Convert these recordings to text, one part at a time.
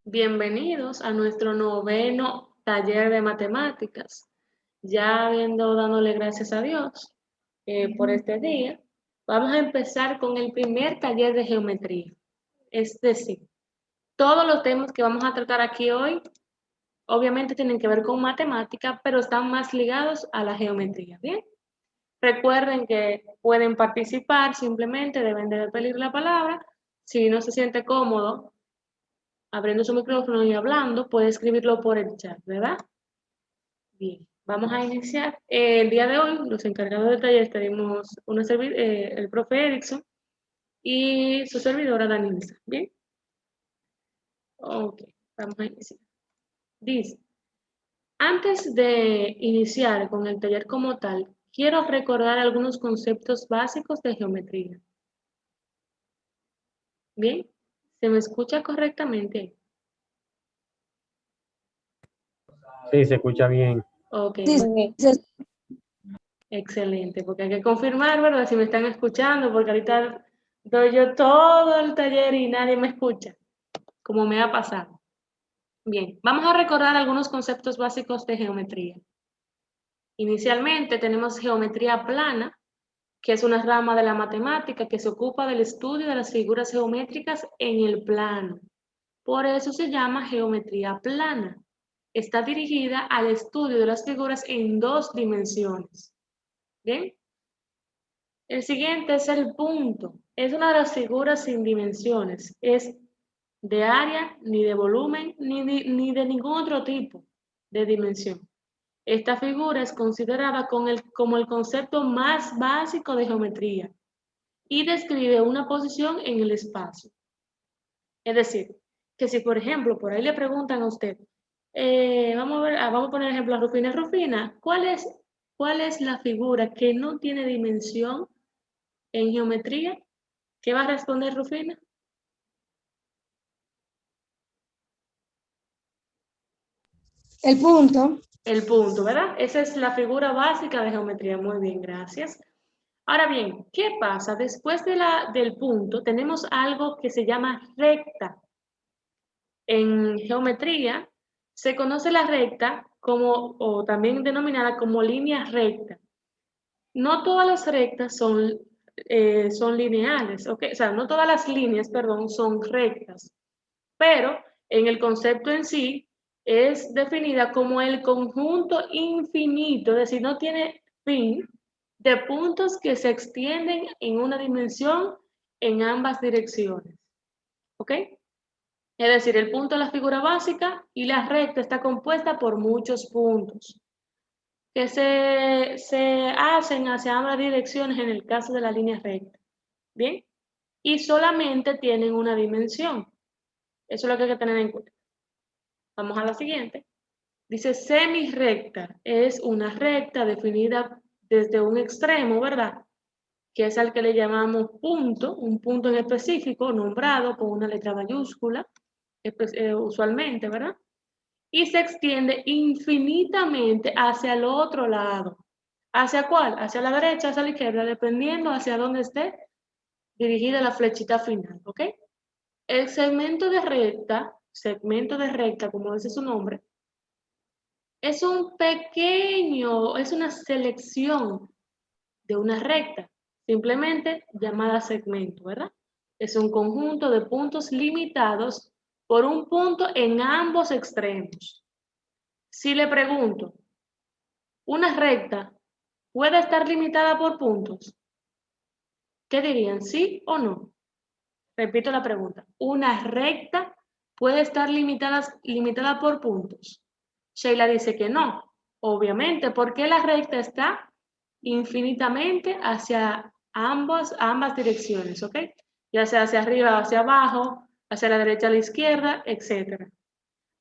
Bienvenidos a nuestro noveno taller de matemáticas. Ya dándole gracias a Dios por este día, vamos a empezar con el primer taller de geometría. Es decir, todos los temas que vamos a tratar aquí hoy, obviamente tienen que ver con matemática, pero están más ligados a la geometría, ¿bien? Recuerden que pueden participar, simplemente deben de pedir la palabra. Si no se siente cómodo abriendo su micrófono y hablando, puede escribirlo por el chat, ¿verdad? Bien, vamos a iniciar. El día de hoy, los encargados del taller tenemos el profe Erickson y su servidora Danisa. Bien. Ok, vamos a iniciar. Dice, antes de iniciar con el taller como tal, quiero recordar algunos conceptos básicos de geometría. Bien, ¿se me escucha correctamente? Sí, se escucha bien. Ok, Sí, muy bien. Excelente, porque hay que confirmar, ¿verdad? Si me están escuchando, porque ahorita doy yo todo el taller y nadie me escucha, como me ha pasado. Bien, vamos a recordar algunos conceptos básicos de geometría. Inicialmente tenemos geometría plana, que es una rama de la matemática que se ocupa del estudio de las figuras geométricas en el plano. Por eso se llama geometría plana. Está dirigida al estudio de las figuras en 2 dimensiones. ¿Bien? El siguiente es el punto. Es una de las figuras sin dimensiones. Es de área, ni de volumen, ni de ningún otro tipo de dimensión. Esta figura es considerada como el concepto más básico de geometría y describe una posición en el espacio. Es decir, que si por ejemplo por ahí le preguntan a usted, vamos a poner ejemplo a Rufina. Rufina, ¿cuál es la figura que no tiene dimensión en geometría? ¿Qué va a responder Rufina? el punto. El punto, ¿verdad? Esa es la figura básica de geometría. Muy bien, gracias. Ahora bien, ¿qué pasa? Después del punto tenemos algo que se llama recta. En geometría se conoce la recta o también denominada como línea recta. No todas las rectas son lineales, ¿ok? O sea, no todas las líneas, perdón, son rectas, pero en el concepto en sí es definida como el conjunto infinito, es decir, no tiene fin, de puntos que se extienden en una dimensión en ambas direcciones, ¿ok? Es decir, el punto es la figura básica y la recta está compuesta por muchos puntos que se hacen hacia ambas direcciones en el caso de la línea recta. ¿Bien? Y solamente tienen una dimensión. Eso es lo que hay que tener en cuenta. Vamos a la siguiente. Dice semirrecta. Es una recta definida desde un extremo, ¿verdad? Que es al que le llamamos punto, un punto en específico nombrado con una letra mayúscula, usualmente, ¿verdad? Y se extiende infinitamente hacia el otro lado. ¿Hacia cuál? Hacia la derecha, hacia la izquierda, dependiendo hacia dónde esté dirigida la flechita final, ¿ok? El segmento de recta, como dice su nombre, es una selección de una recta, simplemente llamada segmento, ¿verdad? Es un conjunto de puntos limitados por un punto en ambos extremos. Si le pregunto, ¿una recta puede estar limitada por puntos? ¿Qué dirían? ¿Sí o no? Repito la pregunta. ¿Una recta puede estar limitada por puntos? Sheila dice que no, obviamente, porque la recta está infinitamente hacia ambas direcciones, ¿ok? Ya sea hacia arriba o hacia abajo, hacia la derecha o la izquierda, etc.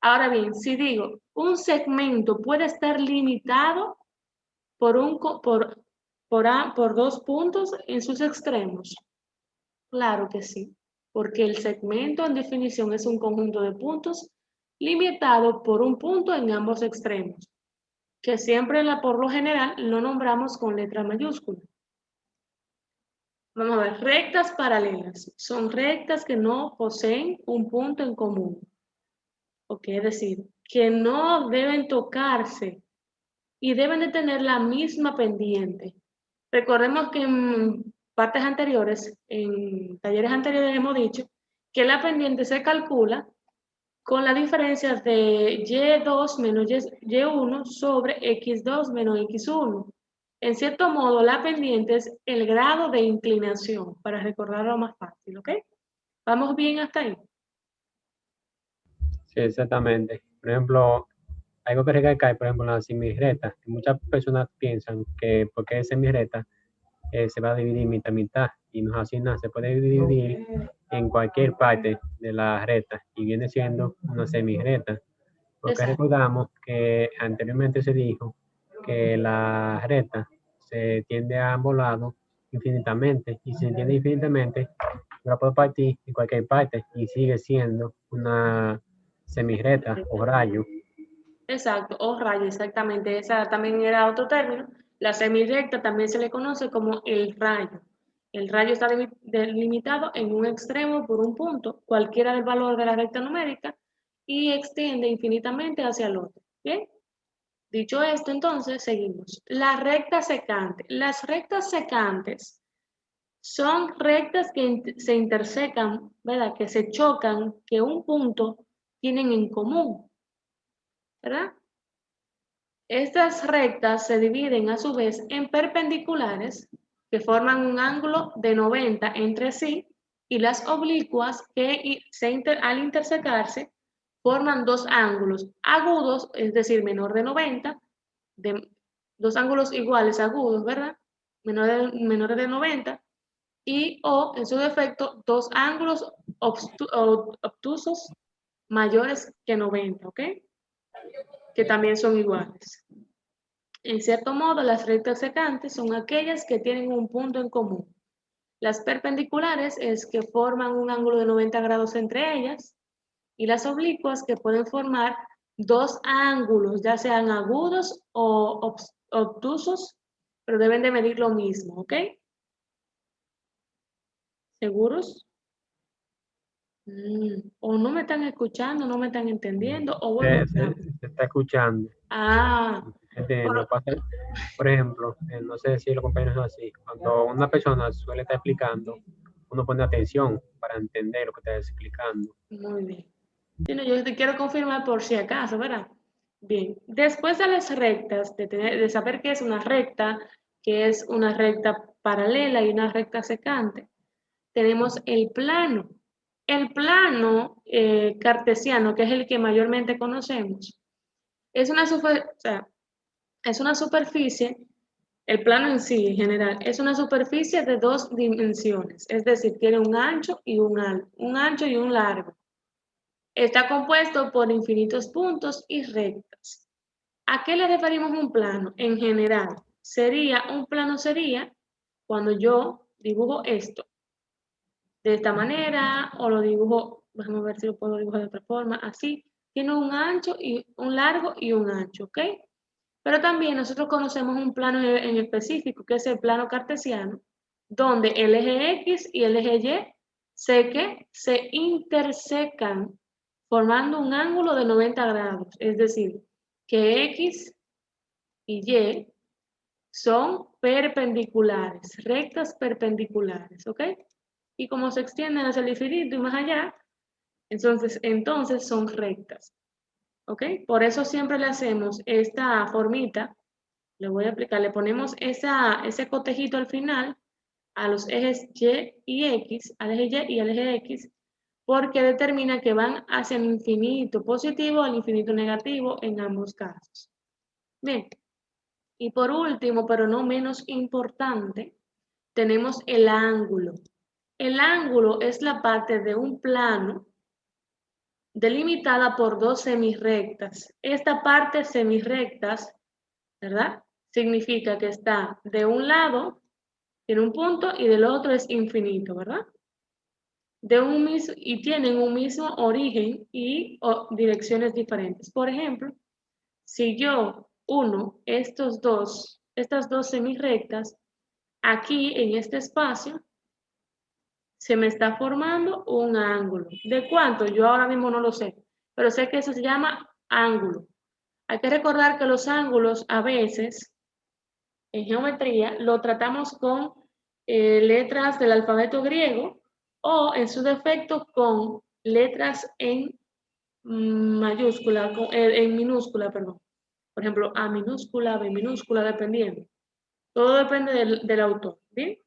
Ahora bien, si digo, un segmento puede estar limitado por por 2 puntos en sus extremos? Claro que sí, porque el segmento en definición es un conjunto de puntos limitado por un punto en ambos extremos, que siempre por lo general lo nombramos con letra mayúscula. Vamos a ver, rectas paralelas. Son rectas que no poseen un punto en común. Ok, es decir, que no deben tocarse y deben de tener la misma pendiente. Recordemos que en partes anteriores, en talleres anteriores hemos dicho que la pendiente se calcula con la diferencia de y2 menos y1 sobre x2 menos x1. En cierto modo, la pendiente es el grado de inclinación, para recordarlo más fácil, ¿ok? ¿Vamos bien hasta ahí? Sí, exactamente. Por ejemplo, algo que recae, por ejemplo, en la semirrecta. Muchas personas piensan que porque es semirrecta, se va a dividir mitad a mitad. Y no es así nada. Se puede dividir en cualquier parte de la recta y viene siendo una semirrecta. Porque Exacto. recordamos que anteriormente se dijo que la recta se tiende a ambos lados infinitamente, y si se tiende infinitamente, yo la puedo partir en cualquier parte y sigue siendo una semirrecta o rayo. Exacto, o rayo, exactamente. Esa también era otro término. La semirrecta también se le conoce como el rayo. El rayo está delimitado en un extremo por un punto, cualquiera del valor de la recta numérica, y extiende infinitamente hacia el otro. ¿Bien? Dicho esto, entonces, seguimos. La recta secante. Las rectas secantes son rectas que se intersecan, ¿verdad? Que se chocan, que un punto tienen en común, ¿verdad? Estas rectas se dividen a su vez en perpendiculares que forman un ángulo de 90 entre sí y las oblicuas que al intersecarse forman dos ángulos agudos, es decir, menor de 90, dos ángulos iguales agudos, ¿verdad? Menores de 90 y o en su defecto dos ángulos obtusos mayores que 90, ¿ok? Que también son iguales. En cierto modo, las rectas secantes son aquellas que tienen un punto en común. Las perpendiculares es que forman un ángulo de 90 grados entre ellas, y las oblicuas que pueden formar dos ángulos, ya sean agudos o obtusos, pero deben de medir lo mismo, ¿ok? ¿Seguros? O no me están escuchando, no me están entendiendo, o vuelvo a hablar. Se está escuchando. Ah, Entiendo. Por ejemplo, no sé si los compañeros son así. Cuando una persona suele estar explicando, uno pone atención para entender lo que está explicando. muy bien. Sí, no, yo te quiero confirmar por si acaso, ¿verdad? Bien, después de las rectas, de saber qué es una recta, qué es una recta paralela y una recta secante, tenemos el plano. El plano cartesiano, que es el que mayormente conocemos, es es una superficie, el plano en sí en general, es una superficie de dos dimensiones, es decir, tiene un ancho y un ancho y un largo. Está compuesto por infinitos puntos y rectas. ¿A qué le referimos un plano? En general, un plano sería cuando yo dibujo esto de esta manera, o lo dibujo, vamos a ver si lo puedo dibujar de otra forma, así. Tiene un ancho y un largo y un ancho, ¿ok? Pero también nosotros conocemos un plano en específico, que es el plano cartesiano, donde el eje X y el eje Y se intersecan formando un ángulo de 90 grados. Es decir, que X y Y son perpendiculares, rectas perpendiculares, ¿ok? Y como se extienden hacia el infinito y más allá, entonces son rectas, ¿ok? Por eso siempre le hacemos esta formita. Le voy a explicar, le ponemos ese cotejito al final a los ejes Y y X, al eje Y y al eje X, porque determina que van hacia el infinito positivo al infinito negativo en ambos casos. Bien, y por último, pero no menos importante, tenemos el ángulo. El ángulo es la parte de un plano delimitada por dos semirrectas. Esta parte semirrectas, ¿verdad? significa que está de un lado, tiene un punto, y del otro es infinito, ¿verdad? Y tienen un mismo origen y direcciones diferentes. Por ejemplo, si yo uno estas dos semirrectas, aquí en este espacio, se me está formando un ángulo. ¿De cuánto? Yo ahora mismo no lo sé, pero sé que eso se llama ángulo. Hay que recordar que los ángulos a veces, en geometría, lo tratamos con letras del alfabeto griego o, en su defecto, con letras en mayúscula, en minúscula, perdón. Por ejemplo, A minúscula, B minúscula, dependiendo. Todo depende del autor, ¿bien?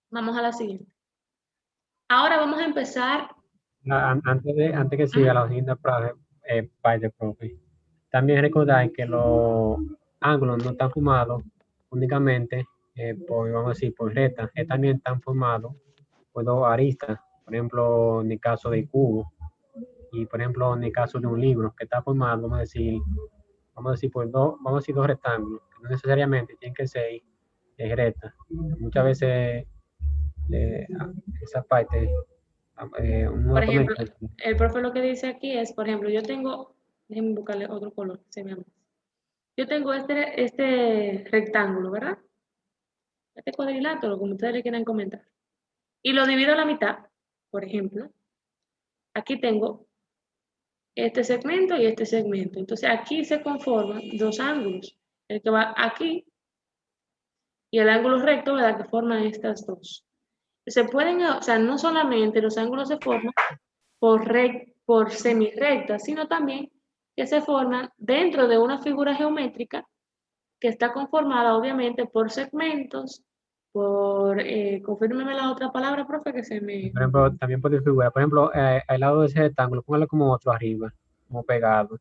Vamos a la siguiente. Ahora vamos a empezar. Antes que siga la siguiente parte, profe, también recordar que los ángulos no están formados únicamente por, vamos a decir, por rectas, también están formados por dos aristas, por ejemplo, en el caso del cubo, y por ejemplo, en el caso de un libro, que está formado, vamos a decir, por dos rectángulos, que no necesariamente tienen que ser rectas. Muchas veces esa parte Por ejemplo, el profe lo que dice aquí es, por ejemplo, yo tengo, déjenme buscarle otro color, se me llama. Yo tengo este rectángulo, ¿verdad? Este cuadrilátero, como ustedes le quieran comentar. Y lo divido a la mitad, por ejemplo. Aquí tengo este segmento y este segmento. Entonces aquí se conforman dos ángulos. El que va aquí y el ángulo recto, ¿verdad? Que forman estas dos. Se pueden, o sea, no solamente los ángulos se forman por semirrectas, sino también que se forman dentro de una figura geométrica que está conformada obviamente por segmentos, confírmeme la otra palabra, profe, que se me... Por ejemplo, también puede figurar, por ejemplo, al lado de ese rectángulo, póngale como otro arriba, como pegado,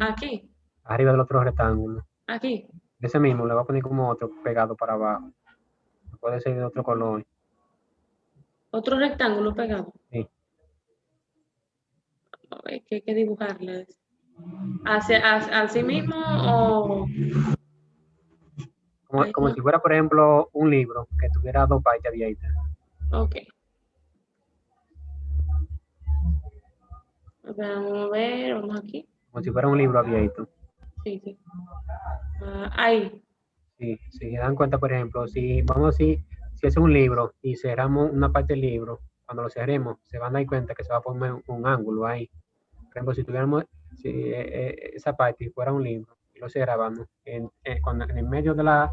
Aquí, arriba del otro rectángulo. aquí. Ese mismo le va a poner como otro pegado para abajo. Puede ser de otro color. Otro rectángulo pegado. Sí. A ver, que hay que dibujarle. ¿Así mismo o...? Como si fuera, por ejemplo, un libro que tuviera dos partes abiertas. Ok. Vamos a ver, vamos aquí. Como si fuera un libro abierto. Sí, sí. Ahí. Sí, si se dan cuenta, por ejemplo, si es un libro y cerramos una parte del libro, cuando lo cerremos, se van a dar cuenta que se va a formar un ángulo ahí. Por ejemplo, si esa parte fuera un libro y lo cerrábamos, en el medio de la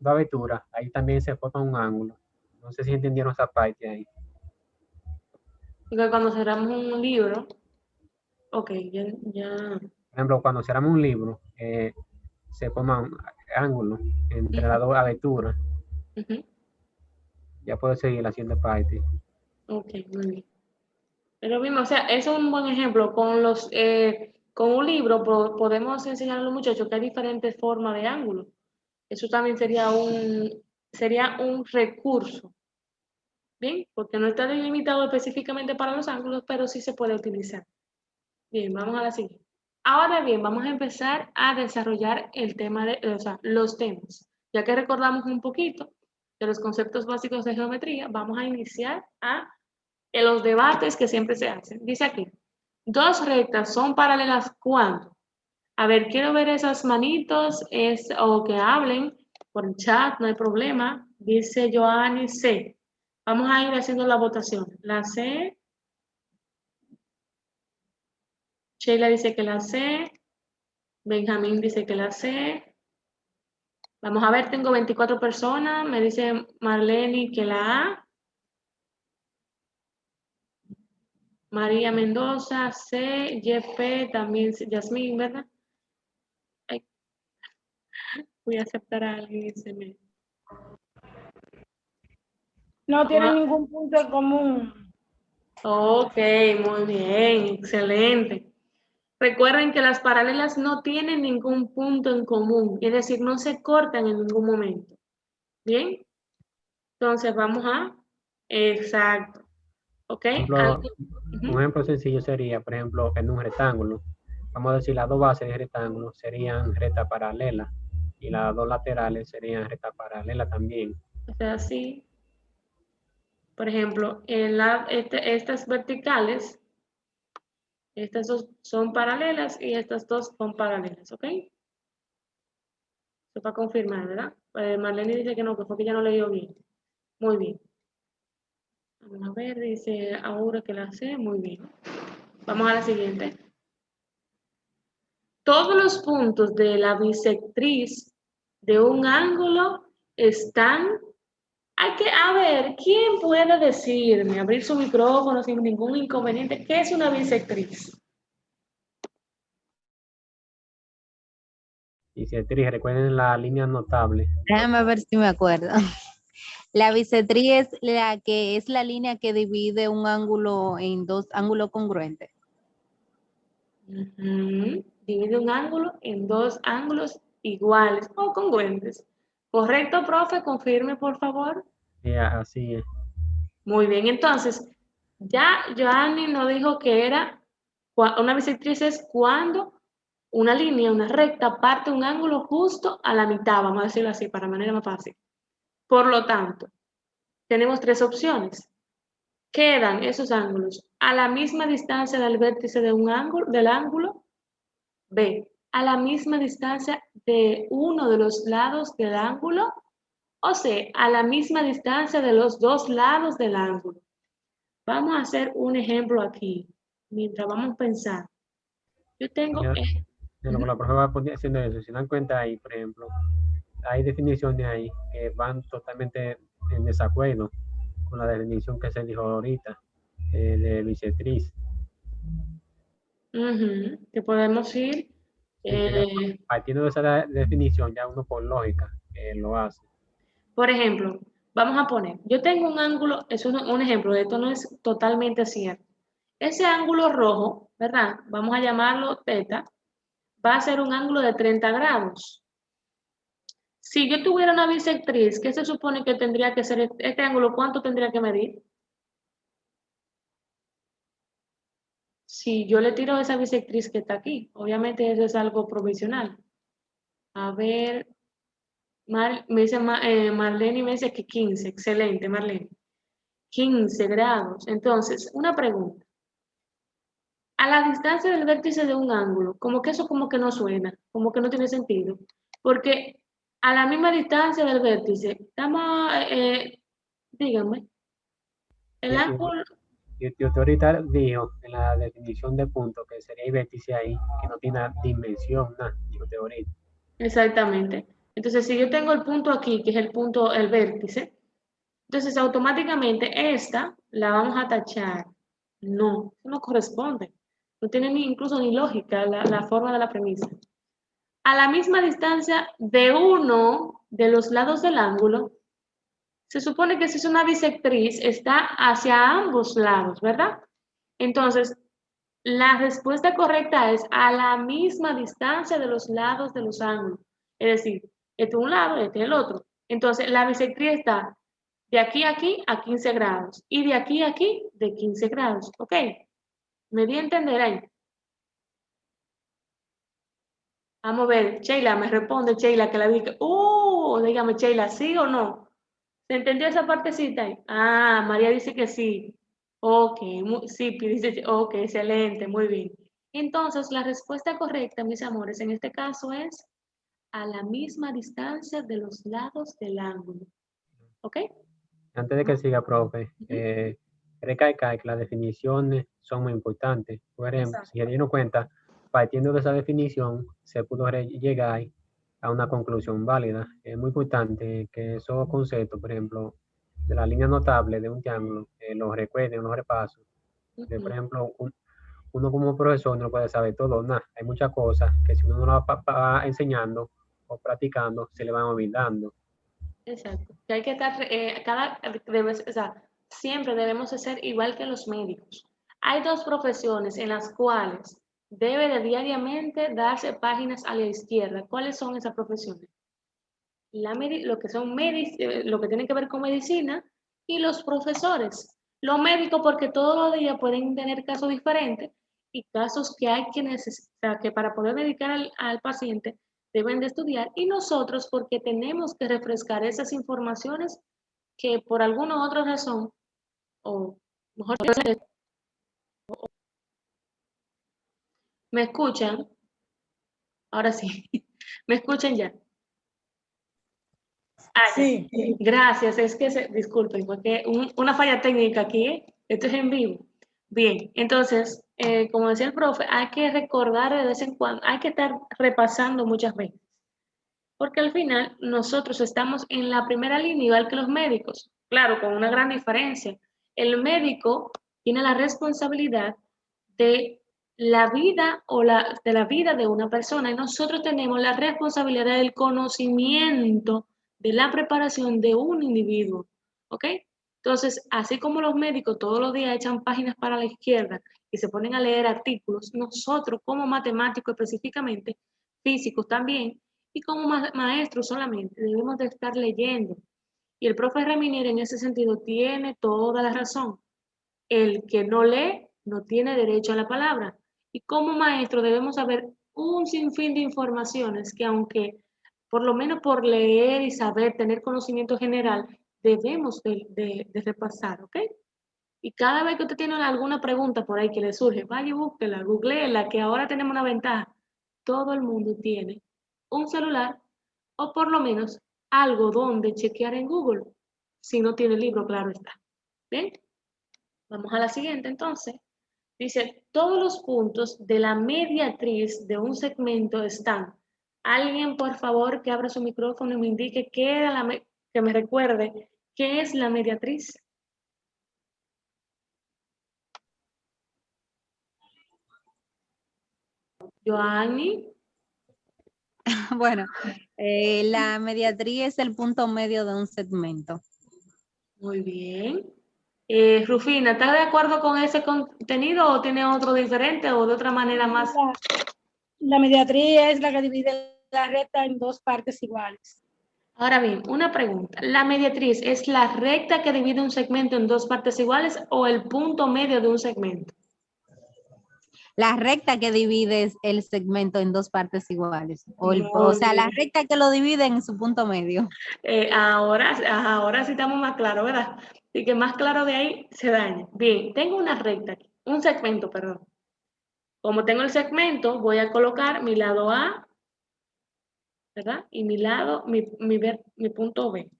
abertura, ahí también se forma un ángulo. No sé si entendieron esa parte ahí. Porque cuando cerramos un libro, ok, ya. Por ejemplo, cuando cerramos un libro, se forma un ángulo entre las dos aberturas. Ya puedo seguir la siguiente parte. Ok, muy bien. Pero mismo, o sea, eso es un buen ejemplo. Con un libro podemos enseñar a los muchachos que hay diferentes formas de ángulo. Eso también sería un recurso. Bien, porque no está delimitado específicamente para los ángulos, pero sí se puede utilizar. Bien, vamos a la siguiente. Ahora bien, vamos a empezar a desarrollar el tema los temas. Ya que recordamos un poquito de los conceptos básicos de geometría, vamos a iniciar en los debates que siempre se hacen. Dice aquí, dos rectas son paralelas ¿cuándo? A ver, quiero ver esas manitos o que hablen por el chat, no hay problema. Dice Joanny C. Vamos a ir haciendo la votación. La C. Sheila dice que la C. Benjamín dice que la C. Vamos a ver, tengo 24 personas. Me dice Marlene que la A. María Mendoza, C. YP, también Yasmín, ¿verdad? Ay, voy a aceptar a alguien y se me... No tienen ningún punto en común. Ok, muy bien, excelente. Recuerden que las paralelas no tienen ningún punto en común, es decir, no se cortan en ningún momento. ¿Bien? Entonces vamos a... Exacto. ¿Ok? Un ejemplo sencillo sería, por ejemplo, en un rectángulo. Vamos a decir, las dos bases del rectángulo serían rectas paralelas. y las dos laterales serían rectas paralelas también. O sea, así. Por ejemplo, estas verticales, estas dos son paralelas y estas dos son paralelas, ¿ok? Eso para confirmar, ¿verdad? Marlene dice que no, que fue que ya no leyó bien. Muy bien. Vamos a ver, dice Aura que la sé, muy bien. Vamos a la siguiente. Todos los puntos de la bisectriz de un ángulo están... A ver, ¿quién puede decirme, abrir su micrófono sin ningún inconveniente, qué es una bisectriz? Bisectriz, recuerden la línea notable. Déjame ver si me acuerdo. La bisectriz es la línea que divide un ángulo en dos ángulos congruentes. Divide un ángulo en dos ángulos iguales o congruentes. ¿Correcto, profe? Confirme, por favor. Sí, así es. Muy bien, entonces, ya Joanny nos dijo que era, una bisectriz es cuando una línea, una recta, parte un ángulo justo a la mitad, vamos a decirlo así, para manera más fácil. Por lo tanto, tenemos tres opciones. Quedan esos ángulos a la misma distancia del vértice de un ángulo, del ángulo. B, a la misma distancia de uno de los lados del ángulo. O C, a la misma distancia de los dos lados del ángulo. Vamos a hacer un ejemplo aquí, mientras vamos a pensar. Yo tengo... De lo que la profe va haciendo eso, si dan cuenta ahí, por ejemplo, hay definiciones ahí que van totalmente en desacuerdo con la definición que se dijo ahorita de bisectriz. Que podemos ir... partiendo de esa definición, ya uno por lógica lo hace. Por ejemplo, vamos a poner, yo tengo un ángulo, es un ejemplo, esto no es totalmente cierto. Ese ángulo rojo, ¿verdad? Vamos a llamarlo teta, va a ser un ángulo de 30 grados. Si yo tuviera una bisectriz, ¿qué se supone que tendría que ser este ángulo? ¿Cuánto tendría que medir? Si yo le tiro esa bisectriz que está aquí, obviamente eso es algo provisional. A ver, Marlene me dice que 15, excelente Marlene. 15 grados. Entonces, una pregunta. A la distancia del vértice de un ángulo, como que eso como que no suena, como que no tiene sentido. Porque a la misma distancia del vértice, estamos, díganme, el ángulo... Y usted ahorita dijo en la definición de punto que sería el vértice ahí, que no tiene dimensión, nada, dijo usted ahorita. Exactamente. Entonces, si yo tengo el punto aquí, que es el punto, el vértice, entonces automáticamente esta la vamos a tachar. No, no corresponde. No tiene incluso ni lógica la forma de la premisa. A la misma distancia de uno de los lados del ángulo, se supone que si es una bisectriz, está hacia ambos lados, ¿verdad? Entonces, la respuesta correcta es a la misma distancia de los lados de los ángulos. Es decir, este es un lado, este es el otro. Entonces, la bisectriz está de aquí a aquí a 15 grados y de aquí a aquí de 15 grados. ¿Ok? ¿Me di a entender ahí? Vamos a ver, Sheila, me responde Sheila que la dije. Dígame Sheila, ¿sí o no? ¿Se entendió esa partecita ahí? Ah, María dice que sí. Ok, sí, dice, ok, excelente, muy bien. Entonces, la respuesta correcta, mis amores, en este caso es a la misma distancia de los lados del ángulo. ¿Ok? Antes de que siga, profe, recalcar que las definiciones son muy importantes. Por ejemplo, si se dieron cuenta, partiendo de esa definición, se pudo llegar a una conclusión válida. Es muy importante que esos conceptos, por ejemplo, de la línea notable de un triángulo, los recuerden, los repasos. Por ejemplo, uno como profesor no puede saber todo, nada. Hay muchas cosas que si uno no las va enseñando o practicando, se le van olvidando. Exacto. Que hay que estar, o sea, siempre debemos de ser igual que los médicos. Hay dos profesiones en las cuales debe de diariamente darse páginas a la izquierda. ¿Cuáles son esas profesiones? Lo que son lo que tiene que ver con medicina y los profesores. Los médicos porque todos los días pueden tener casos diferentes y casos que hay que necesitar, que para poder medicar al paciente deben de estudiar y nosotros porque tenemos que refrescar esas informaciones que por alguna u otra razón, o mejor, ¿me escuchan? Ahora sí, ¿me escuchan ya? Sí. Gracias, es que, disculpen, porque una falla técnica aquí, ¿eh? Esto es en vivo. Bien, entonces, como decía el profe, hay que recordar de vez en cuando, hay que estar repasando muchas veces, porque al final nosotros estamos en la primera línea, igual que los médicos, claro, con una gran diferencia. El médico tiene la responsabilidad de la vida de la vida de una persona y nosotros tenemos la responsabilidad del conocimiento de la preparación de un individuo, ¿ok? Entonces, así como los médicos todos los días echan páginas para la izquierda y se ponen a leer artículos, nosotros como matemáticos específicamente, físicos también, y como maestros solamente, debemos de estar leyendo. Y el profe Ramírez en ese sentido tiene toda la razón. El que no lee no tiene derecho a la palabra. Y como maestro debemos saber un sinfín de informaciones que aunque por lo menos por leer y saber, tener conocimiento general, debemos de repasar, ¿ok? Y cada vez que usted tiene alguna pregunta por ahí que le surge, vaya y búsquela, googleela, que ahora tenemos una ventaja. Todo el mundo tiene un celular o por lo menos algo donde chequear en Google. Si no tiene libro, claro está. ¿Bien? Vamos a la siguiente entonces. Dice, todos los puntos de la mediatriz de un segmento están. Alguien, por favor, que abra su micrófono y me indique qué era que me recuerde qué es la mediatriz. Joanny. Bueno, la mediatriz es el punto medio de un segmento. Muy bien. Rufina, ¿estás de acuerdo con ese contenido o tiene otro diferente o de otra manera más? La mediatriz es la que divide la recta en dos partes iguales. Ahora bien, una pregunta. ¿La mediatriz es la recta que divide un segmento en dos partes iguales o el punto medio de un segmento? La recta que divide el segmento en dos partes iguales. O sea, la recta que lo divide en su punto medio. Ahora sí estamos más claros, ¿verdad? Y que más claro de ahí se daña. Bien, tengo una recta aquí, un segmento, perdón. Como tengo el segmento, voy a colocar mi lado A, ¿verdad? Y mi lado, mi punto B.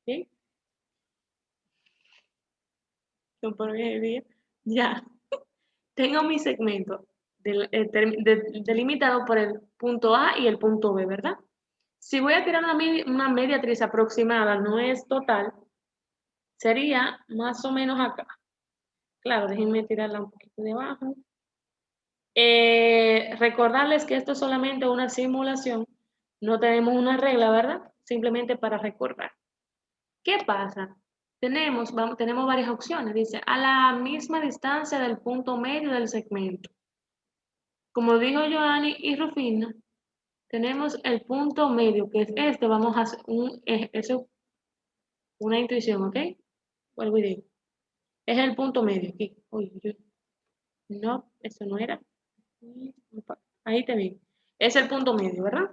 ¿Bien? Ya. Tengo mi segmento delimitado por el punto A y el punto B, ¿verdad? Si voy a tirar una mediatriz aproximada, no es total, sería más o menos acá. Claro, déjenme tirarla un poquito de abajo. Recordarles que esto es solamente una simulación, no tenemos una regla, ¿verdad? Simplemente para recordar. ¿Qué pasa? Tenemos varias opciones. Dice, a la misma distancia del punto medio del segmento. Como dijo Joanny y Rufina, tenemos el punto medio, que es este. Vamos a hacer una intuición, ¿ok? Vuelvo y digo. Es el punto medio aquí. Uy. No, eso no era. Ahí te vi. Es el punto medio, ¿verdad?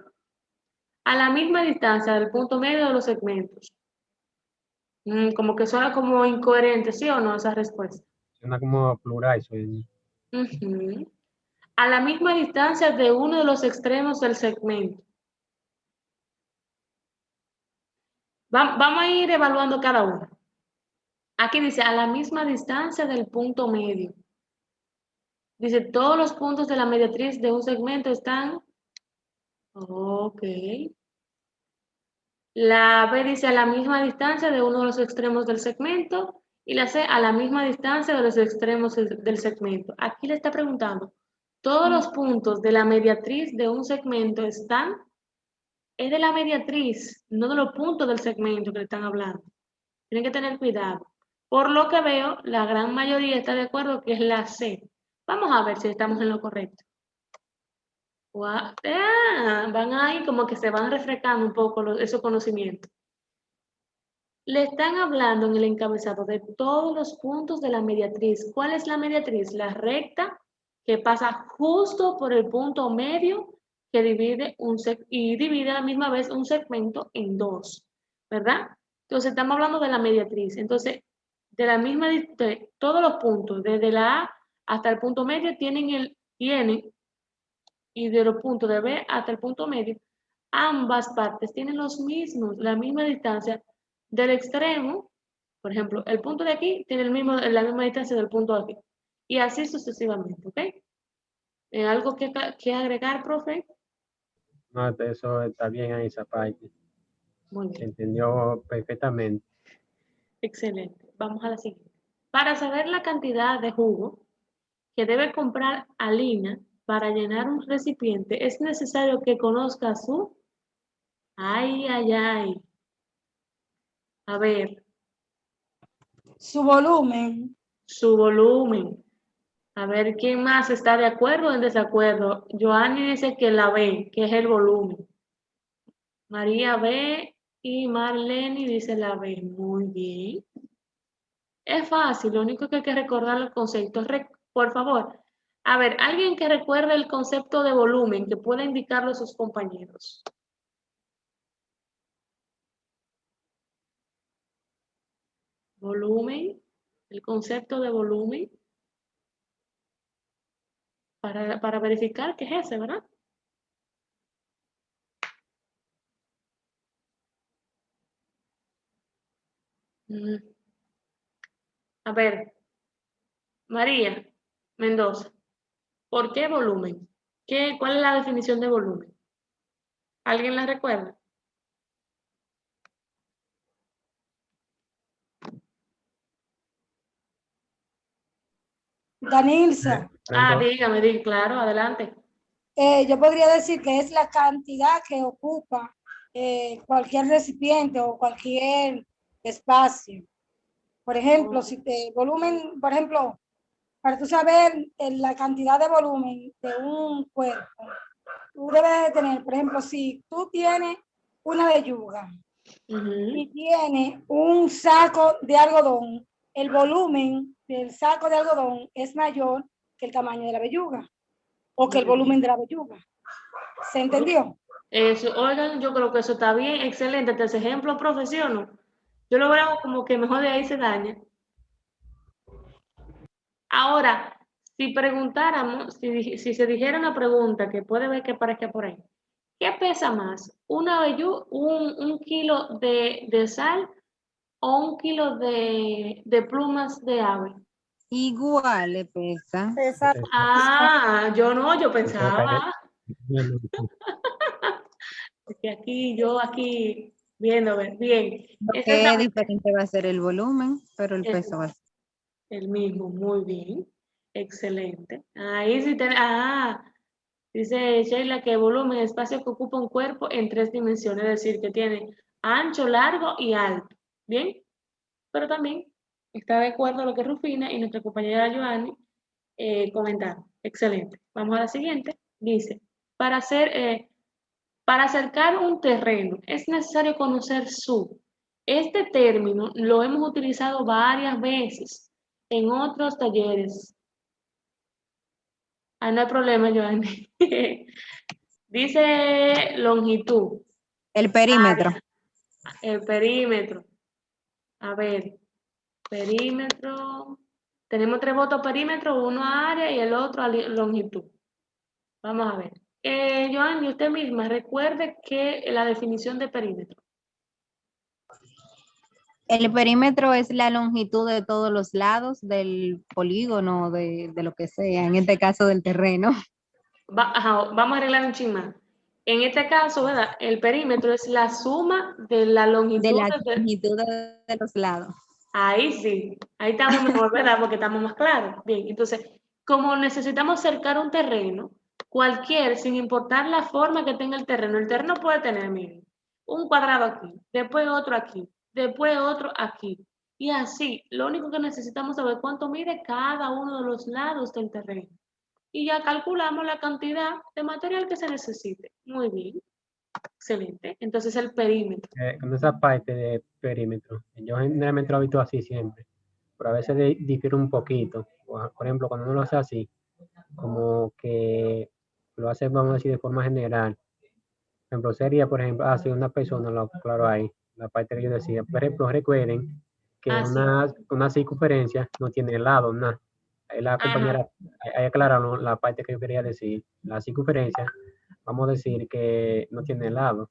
A la misma distancia del punto medio de los segmentos. Como que suena como incoherente, ¿sí o no? Esa respuesta. Suena como plural. Suena. A la misma distancia de uno de los extremos del segmento. Vamos a ir evaluando cada uno. Aquí dice, a la misma distancia del punto medio. Dice, todos los puntos de la mediatriz de un segmento están... Ok. La B dice, a la misma distancia de uno de los extremos del segmento. Y la C, a la misma distancia de los extremos del segmento. Aquí le está preguntando, todos los puntos de la mediatriz de un segmento están... Es de la mediatriz, no de los puntos del segmento que le están hablando. Tienen que tener cuidado. Por lo que veo, la gran mayoría está de acuerdo que es la C. Vamos a ver si estamos en lo correcto. Van ahí como que se van refrescando un poco esos conocimientos. Le están hablando en el encabezado de todos los puntos de la mediatriz. ¿Cuál es la mediatriz? La recta que pasa justo por el punto medio que divide y divide a la misma vez un segmento en dos, ¿verdad? Entonces estamos hablando de la mediatriz. Entonces, de la misma, todos los puntos, desde la A hasta el punto medio, tienen, y de los puntos de B hasta el punto medio, ambas partes tienen la misma distancia del extremo. Por ejemplo, el punto de aquí tiene la misma distancia del punto de aquí. Y así sucesivamente, ¿ok? ¿Algo que agregar, profe? No, eso está bien ahí, esa parte. Muy Se bien, entendió perfectamente. excelente. Vamos a la siguiente. Para saber la cantidad de jugo que debe comprar Alina para llenar un recipiente, es necesario que conozca su... Ay, ay, ay. A ver, Su volumen, su volumen. A ver, ¿quién más está de acuerdo o en desacuerdo? Joanny dice que la B, que es el volumen. María B y Marlene dice la B. Muy bien. Es fácil, lo único que hay que recordar el concepto. Por favor, a ver, alguien que recuerde el concepto de volumen, que pueda indicarlo a sus compañeros. Volumen, el concepto de volumen, para verificar que es ese, ¿verdad? Mm. A ver, María Mendoza, ¿por qué volumen? ¿Cuál es la definición de volumen? ¿Alguien la recuerda? Danilza, Por ejemplo, Dígame, claro, adelante. yo podría decir que es la cantidad que ocupa cualquier recipiente o cualquier espacio. Por ejemplo, si te volumen, por ejemplo, para tú saber la cantidad de volumen de un cuerpo, tú debes de tener, por ejemplo, si tú tienes una belluga y tienes un saco de algodón, el volumen del saco de algodón es mayor que el tamaño de la belluga o que el volumen de la belluga. ¿Se entendió? Eso, oigan, yo creo que eso está bien, excelente. Este ejemplo, profesional. Yo lo veo como que mejor de ahí se daña. Ahora, si preguntáramos, si se dijera una pregunta que puede ver que parezca por ahí, ¿qué pesa más? ¿Un kilo de sal o un kilo de plumas de ave? Igual le pesa. Exacto. Yo eso cae- pensaba que aquí viendo, bien, Qué exactamente, diferente va a ser el volumen, pero el es peso va a ser. el mismo, muy bien, excelente. Ahí sí, dice Sheila que volumen, espacio que ocupa un cuerpo en tres dimensiones, es decir, que tiene ancho, largo y alto, ¿bien? Pero también está de acuerdo a lo que Rufina y nuestra compañera Joanny comentaron. Excelente. Vamos a la siguiente. Dice, para acercar un terreno es necesario conocer su. Este término lo hemos utilizado varias veces en otros talleres. No hay problema, Joanny. Dice longitud, El perímetro. área, el perímetro. A ver, perímetro. Tenemos tres votos perímetro, uno a área y el otro a longitud. Vamos a ver. Joanny, usted misma recuerde que la definición de perímetro. El perímetro es la longitud de todos los lados del polígono, de lo que sea, en este caso del terreno. Vamos a arreglar un chin más. En este caso, ¿verdad? El perímetro es la suma de la De longitud la longitud de los lados. Ahí sí, ahí estamos mejor, ¿verdad? Porque estamos más claros. Bien, entonces, como necesitamos cercar un terreno, sin importar la forma que tenga el terreno puede tener, miren, un cuadrado aquí, después otro aquí, después otro aquí. Y así, lo único que necesitamos saber cuánto mide cada uno de los lados del terreno. Y ya calculamos la cantidad de material que se necesite. Muy bien, excelente. Entonces, el perímetro. con esa parte de perímetro, yo generalmente lo habito así siempre, pero a veces difiere un poquito. Por ejemplo, cuando uno lo hace así, como que lo hace, vamos a decir, de forma general. Por ejemplo, sería, por ejemplo, si una persona, lo claro ahí, la parte que yo decía, por ejemplo, recuerden que Ah, sí. una circunferencia no tiene lado, nada. Ahí la Ajá. compañera, ahí aclararon la parte que yo quería decir. La circunferencia, vamos a decir que no tiene lado.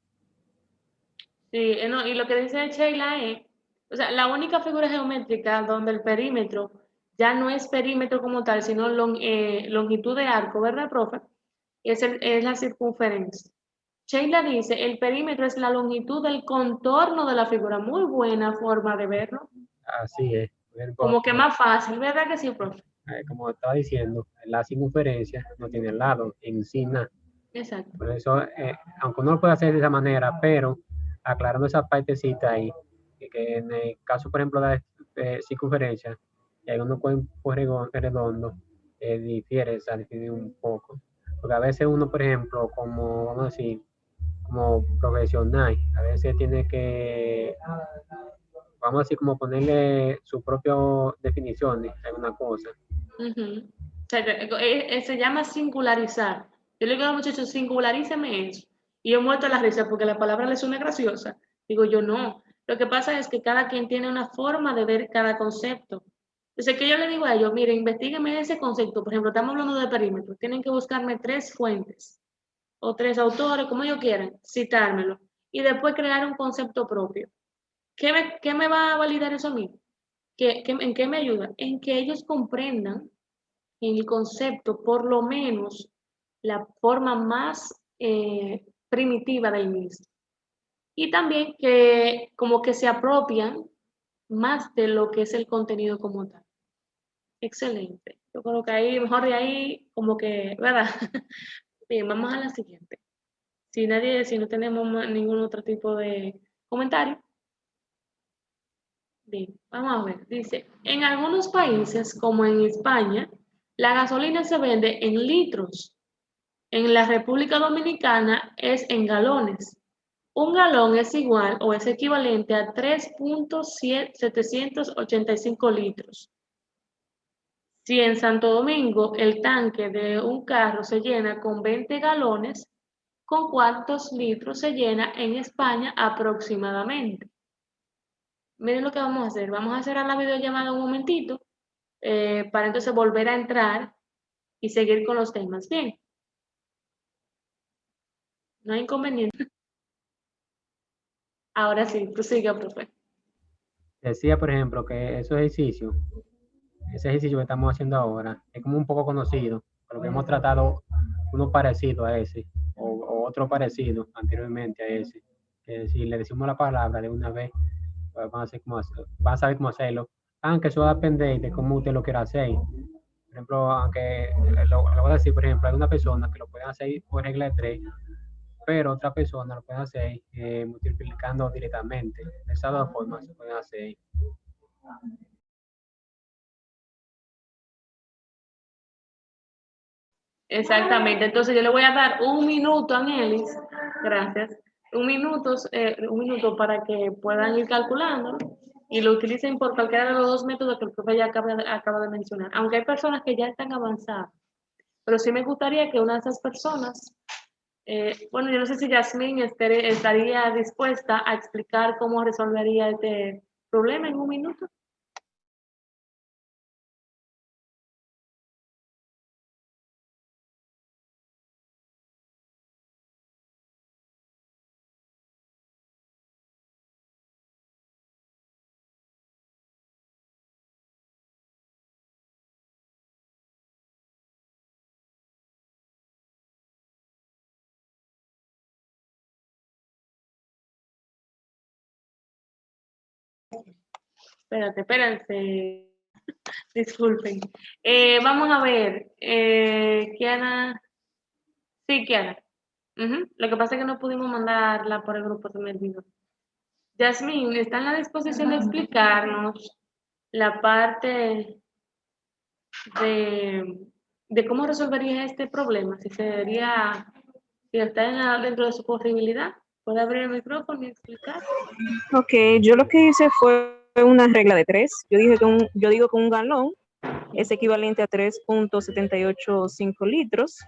Sí, no, y lo que dice Sheila es, o sea, la única figura geométrica donde el perímetro ya no es perímetro como tal, sino longitud de arco, ¿verdad, profe? Es la circunferencia. Sheila dice, el perímetro es la longitud del contorno de la figura. Muy buena forma de verlo. Así es. Por ejemplo, Como que más fácil, ¿verdad que sí, profe? como estaba diciendo, la circunferencia no tiene lado en sí nada. Exacto. Por eso, aunque uno lo puede hacer de esa manera, pero aclarando esa partecita ahí, que en el caso, por ejemplo, de circunferencia, y hay uno cuerpo redondo, difiere, o sea, difiere un poco. Porque a veces uno, por ejemplo, como, vamos a decir, como profesional, a veces tiene que, vamos a decir, como ponerle su propia definición a alguna cosa. Ujú. O sea, se llama singularizar. Yo le digo a los muchachos, singularíceme eso. Y yo muerto la risa porque la palabra le suena graciosa. Digo yo, no. Lo que pasa es que cada quien tiene una forma de ver cada concepto. Entonces, que yo le digo a ellos, mire, investiguenme ese concepto. Por ejemplo, estamos hablando de perímetro. Tienen que buscarme 3 fuentes o 3 autores, como ellos quieran, citármelo. Y después crear un concepto propio. ¿Qué me va a validar eso a mí? ¿En qué me ayuda? En que ellos comprendan en el concepto, por lo menos, la forma más primitiva del mismo. Y también que como que se apropian más de lo que es el contenido como tal. Excelente. Yo creo que ahí, mejor de ahí, como que, ¿verdad? Bien, vamos a la siguiente. Si no tenemos ningún otro tipo de comentario. Bien, vamos a ver. Dice, en algunos países, como en España, la gasolina se vende en litros. En la República Dominicana es en galones. Un galón es igual o es equivalente a 3.785 litros. Si en Santo Domingo el tanque de un carro se llena con 20 galones, ¿con cuántos litros se llena en España aproximadamente? Miren lo que vamos a hacer. Vamos a cerrar la videollamada un momentito para entonces volver a entrar y seguir con los temas. Bien, no hay inconveniente. Ahora sí, prosiga, profe. Decía, por ejemplo, que ese ejercicio que estamos haciendo ahora, es como un poco conocido, pero que hemos tratado uno parecido a ese, o otro parecido anteriormente a ese. Que si le decimos la palabra de una vez, pues van a saber cómo hacerlo, aunque eso va a depender de cómo usted lo quiera hacer. Por ejemplo, aunque lo voy a decir, por ejemplo, hay una persona que lo puede hacer por regla de 3, pero otra persona lo puede hacer multiplicando directamente. De esas dos formas se pueden hacer. Exactamente. Entonces yo le voy a dar un minuto a Anelis. Gracias. Un minuto para que puedan ir calculando y lo utilicen por cualquiera de los 2 métodos que el profe ya acaba de mencionar. Aunque hay personas que ya están avanzadas. Pero sí me gustaría que una de esas personas, bueno, yo no sé si Yasmín estaría dispuesta a explicar cómo resolvería este problema en un minuto. Espérense. Disculpen. Vamos a ver. Kiana. Sí, Kiana. Lo que pasa es que no pudimos mandarla por el grupo, se me olvidó. Yasmín, ¿está en la disposición de explicarnos la parte de cómo resolvería este problema? Si está dentro de su posibilidad, ¿puede abrir el micrófono y explicar? Ok, yo lo que hice fue una regla de 3. Yo digo que un galón es equivalente a 3.785 litros.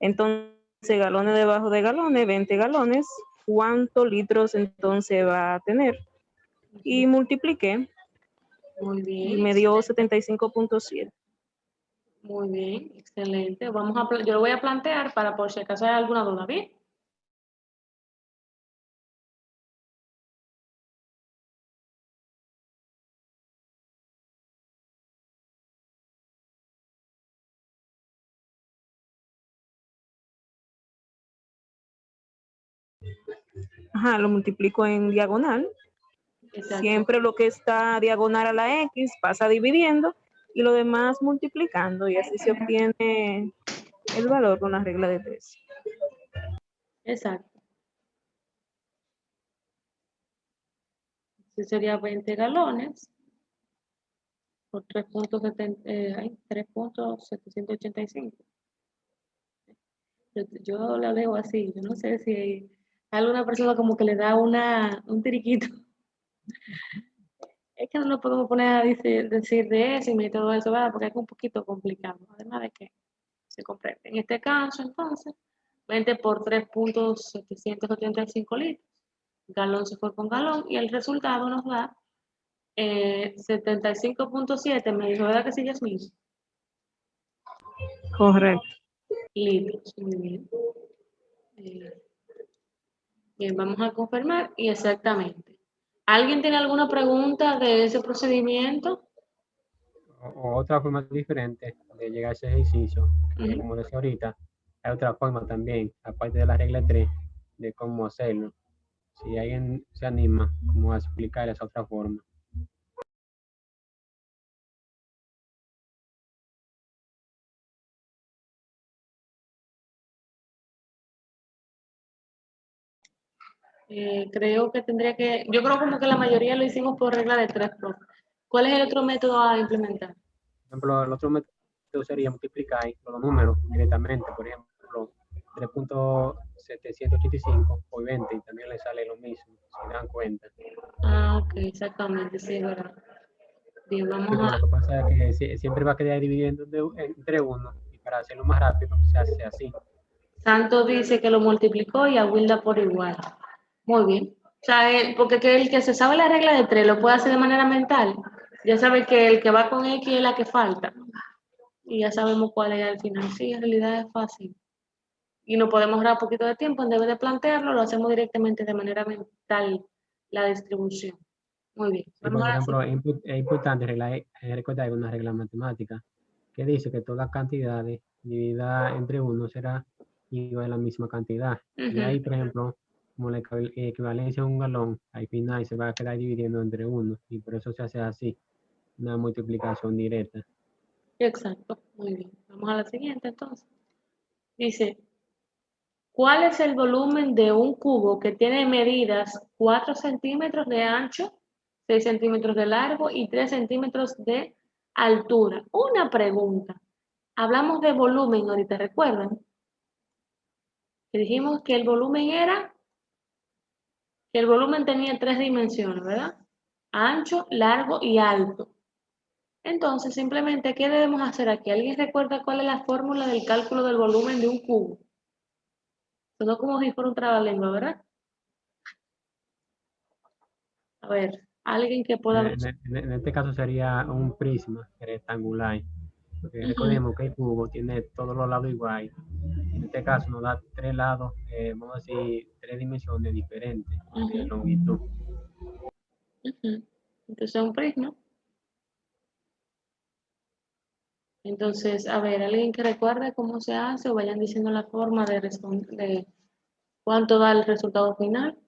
Entonces, galones debajo de galones, 20 galones. ¿Cuántos litros entonces va a tener? Y multipliqué Muy y bien. me dio 75.7. Muy bien, excelente. Yo lo voy a plantear para por si acaso hay alguna duda, ¿bien? Ajá, lo multiplico en diagonal. Exacto. Siempre lo que está diagonal a la X pasa dividiendo y lo demás multiplicando, y así se obtiene el valor con la regla de 3. Exacto. Ese sería 20 galones por 3.785. Yo la leo así, yo no sé si hay alguna persona como que le da un tiriquito. Es que no nos podemos poner a decir décimo y todo eso, ¿verdad? Porque es un poquito complicado, además de que se comprende. En este caso, entonces, 20 por 3.785 litros. Galón se fue con galón y el resultado nos da 75.7, me dijo, ¿verdad que sí, Yasmín? Correcto. Litros, muy bien. Bien, vamos a confirmar y exactamente. ¿Alguien tiene alguna pregunta de ese procedimiento? O otra forma diferente de llegar a ese ejercicio, que Ujú. como decía ahorita, hay otra forma también, aparte de la regla 3, de cómo hacerlo. Si alguien se anima, cómo a explicar esa otra forma. Creo que yo creo como que la mayoría lo hicimos por regla de 3, profe. ¿Cuál es el otro método a implementar? Por ejemplo, el otro método sería multiplicar los números directamente, por ejemplo, 3.785 por 20 y también le sale lo mismo, si dan cuenta. Ah, ok, exactamente, sí, es verdad. Bien, Sí, vamos pero a... lo que pasa es que siempre va a quedar dividiendo entre uno y para hacerlo más rápido se hace así. Santo dice que lo multiplicó y a Wilda por igual. Muy bien. O sea, porque el que se sabe la regla de 3 lo puede hacer de manera mental. Ya sabe que el que va con X es la que falta. Y ya sabemos cuál es al final. Sí, en realidad es fácil. Y no podemos ahorrar un poquito de tiempo en vez de plantearlo, lo hacemos directamente de manera mental la distribución. Muy bien. Sí, Vamos por a la ejemplo, siguiente. es importante recordar una regla matemática que dice que todas las cantidades divididas entre uno será igual a la misma cantidad. Y ahí, por ejemplo, como la equivalencia a un galón, al final se va a quedar dividiendo entre uno y por eso se hace así, una multiplicación directa. Exacto. Muy bien. Vamos a la siguiente entonces. Dice, ¿cuál es el volumen de un cubo que tiene medidas 4 centímetros de ancho, 6 centímetros de largo y 3 centímetros de altura? Una pregunta. Hablamos de volumen ahorita, ¿recuerdan? Que dijimos que el volumen tenía 3 dimensiones, ¿verdad? Ancho, largo y alto. Entonces, simplemente, ¿qué debemos hacer aquí? ¿Alguien recuerda cuál es la fórmula del cálculo del volumen de un cubo? Sonó como si fuera un trabalengua, ¿verdad? A ver, alguien que pueda... En este caso sería un prisma rectangular. Porque Ujú, recordemos que el cubo tiene todos los lados iguales. En este caso nos da tres lados, vamos a decir, tres dimensiones diferentes de ujú, longitud. ujú. Entonces, un prisma. Entonces, a ver, alguien que recuerde cómo se hace o vayan diciendo la forma de responder, de cuánto da el resultado final.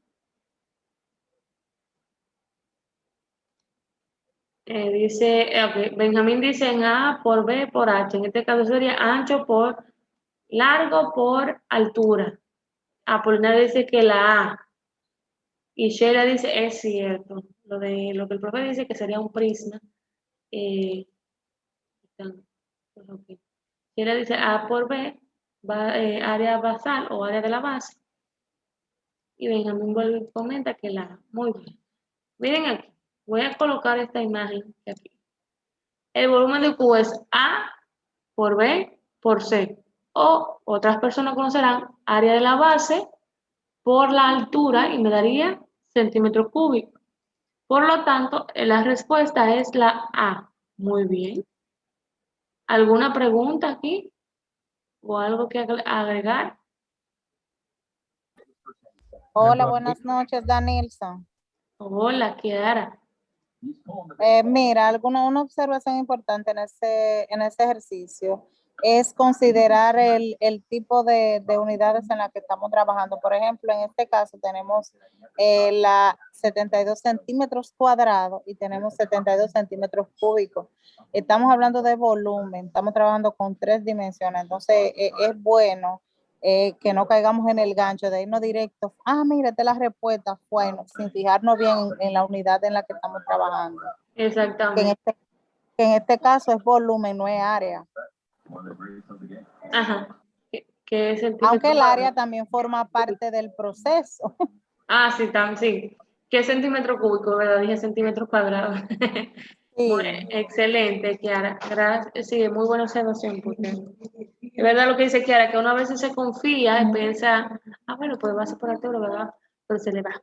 Ok, Benjamín dice en A por B por H. En este caso sería ancho por largo por altura. Apolinar dice que la A. Y Sheila dice, es cierto. Lo que el profe dice que sería un prisma. Eh, pues, ok. Sheila dice A por B, área basal o área de la base. Y Benjamín vuelve y comenta que la A. Muy bien. Miren aquí. Voy a colocar esta imagen aquí. el volumen del cubo es A por B por C. O otras personas conocerán área de la base por la altura y me daría centímetro cúbico. Por lo tanto, la respuesta es la A. Muy bien. ¿Alguna pregunta aquí? ¿O algo que agregar? Hola, buenas noches, Danilson. Hola, Kiara. Mira, una observación importante en ese ejercicio es considerar el tipo de unidades en las que estamos trabajando. Por ejemplo, en este caso tenemos la 72 centímetros cuadrados y tenemos 72 centímetros cúbicos. Estamos hablando de volumen, estamos trabajando con 3 dimensiones, entonces es bueno que no caigamos en el gancho de irnos directo. Mira, esta es la respuesta, bueno, sin fijarnos bien en la unidad en la que estamos trabajando. Exactamente. Que en este caso es volumen, no es área. Ajá. ¿Qué es centímetro Aunque el cuadrado? área también forma parte del proceso. Sí, sí. ¿Qué centímetro cúbico, verdad? Dije centímetros cuadrados. Sí. Excelente, Kiara. Gracias. Sí, muy buena observación, porque es verdad lo que dice Kiara, que uno a veces se confía y piensa, bueno, pues va a ser por altura, ¿verdad? Pero se le va.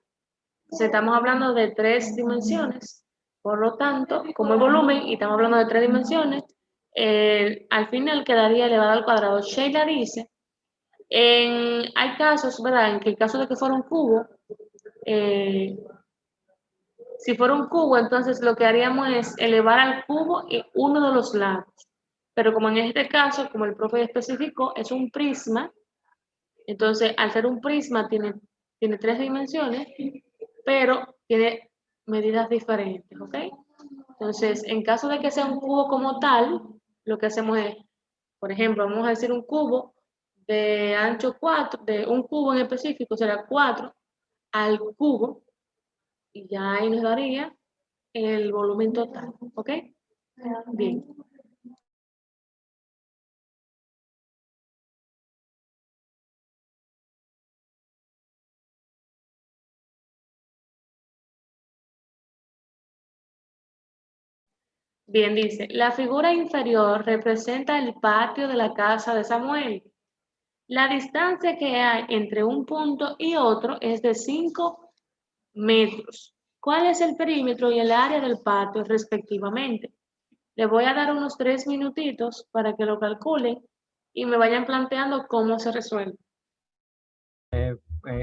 Entonces, estamos hablando de 3 dimensiones, por lo tanto, como el volumen, y estamos hablando de 3 dimensiones, al final quedaría elevado al cuadrado. Sheila dice, hay casos, ¿verdad?, en que el caso de que fuera un cubo, si fuera un cubo, entonces lo que haríamos es elevar al cubo en uno de los lados. Pero como en este caso, como el profe especificó, es un prisma, entonces al ser un prisma tiene 3 dimensiones, pero tiene medidas diferentes, ¿ok? Entonces, en caso de que sea un cubo como tal, lo que hacemos es, por ejemplo, vamos a decir un cubo de ancho 4, de un cubo en específico será 4 al cubo, y ya ahí nos daría el volumen total, ¿ok? Bien. Bien, dice, la figura inferior representa el patio de la casa de Samuel. La distancia que hay entre un punto y otro es de 5 metros. ¿Cuál es el perímetro y el área del patio respectivamente? Les voy a dar unos 3 minutitos para que lo calculen y me vayan planteando cómo se resuelve.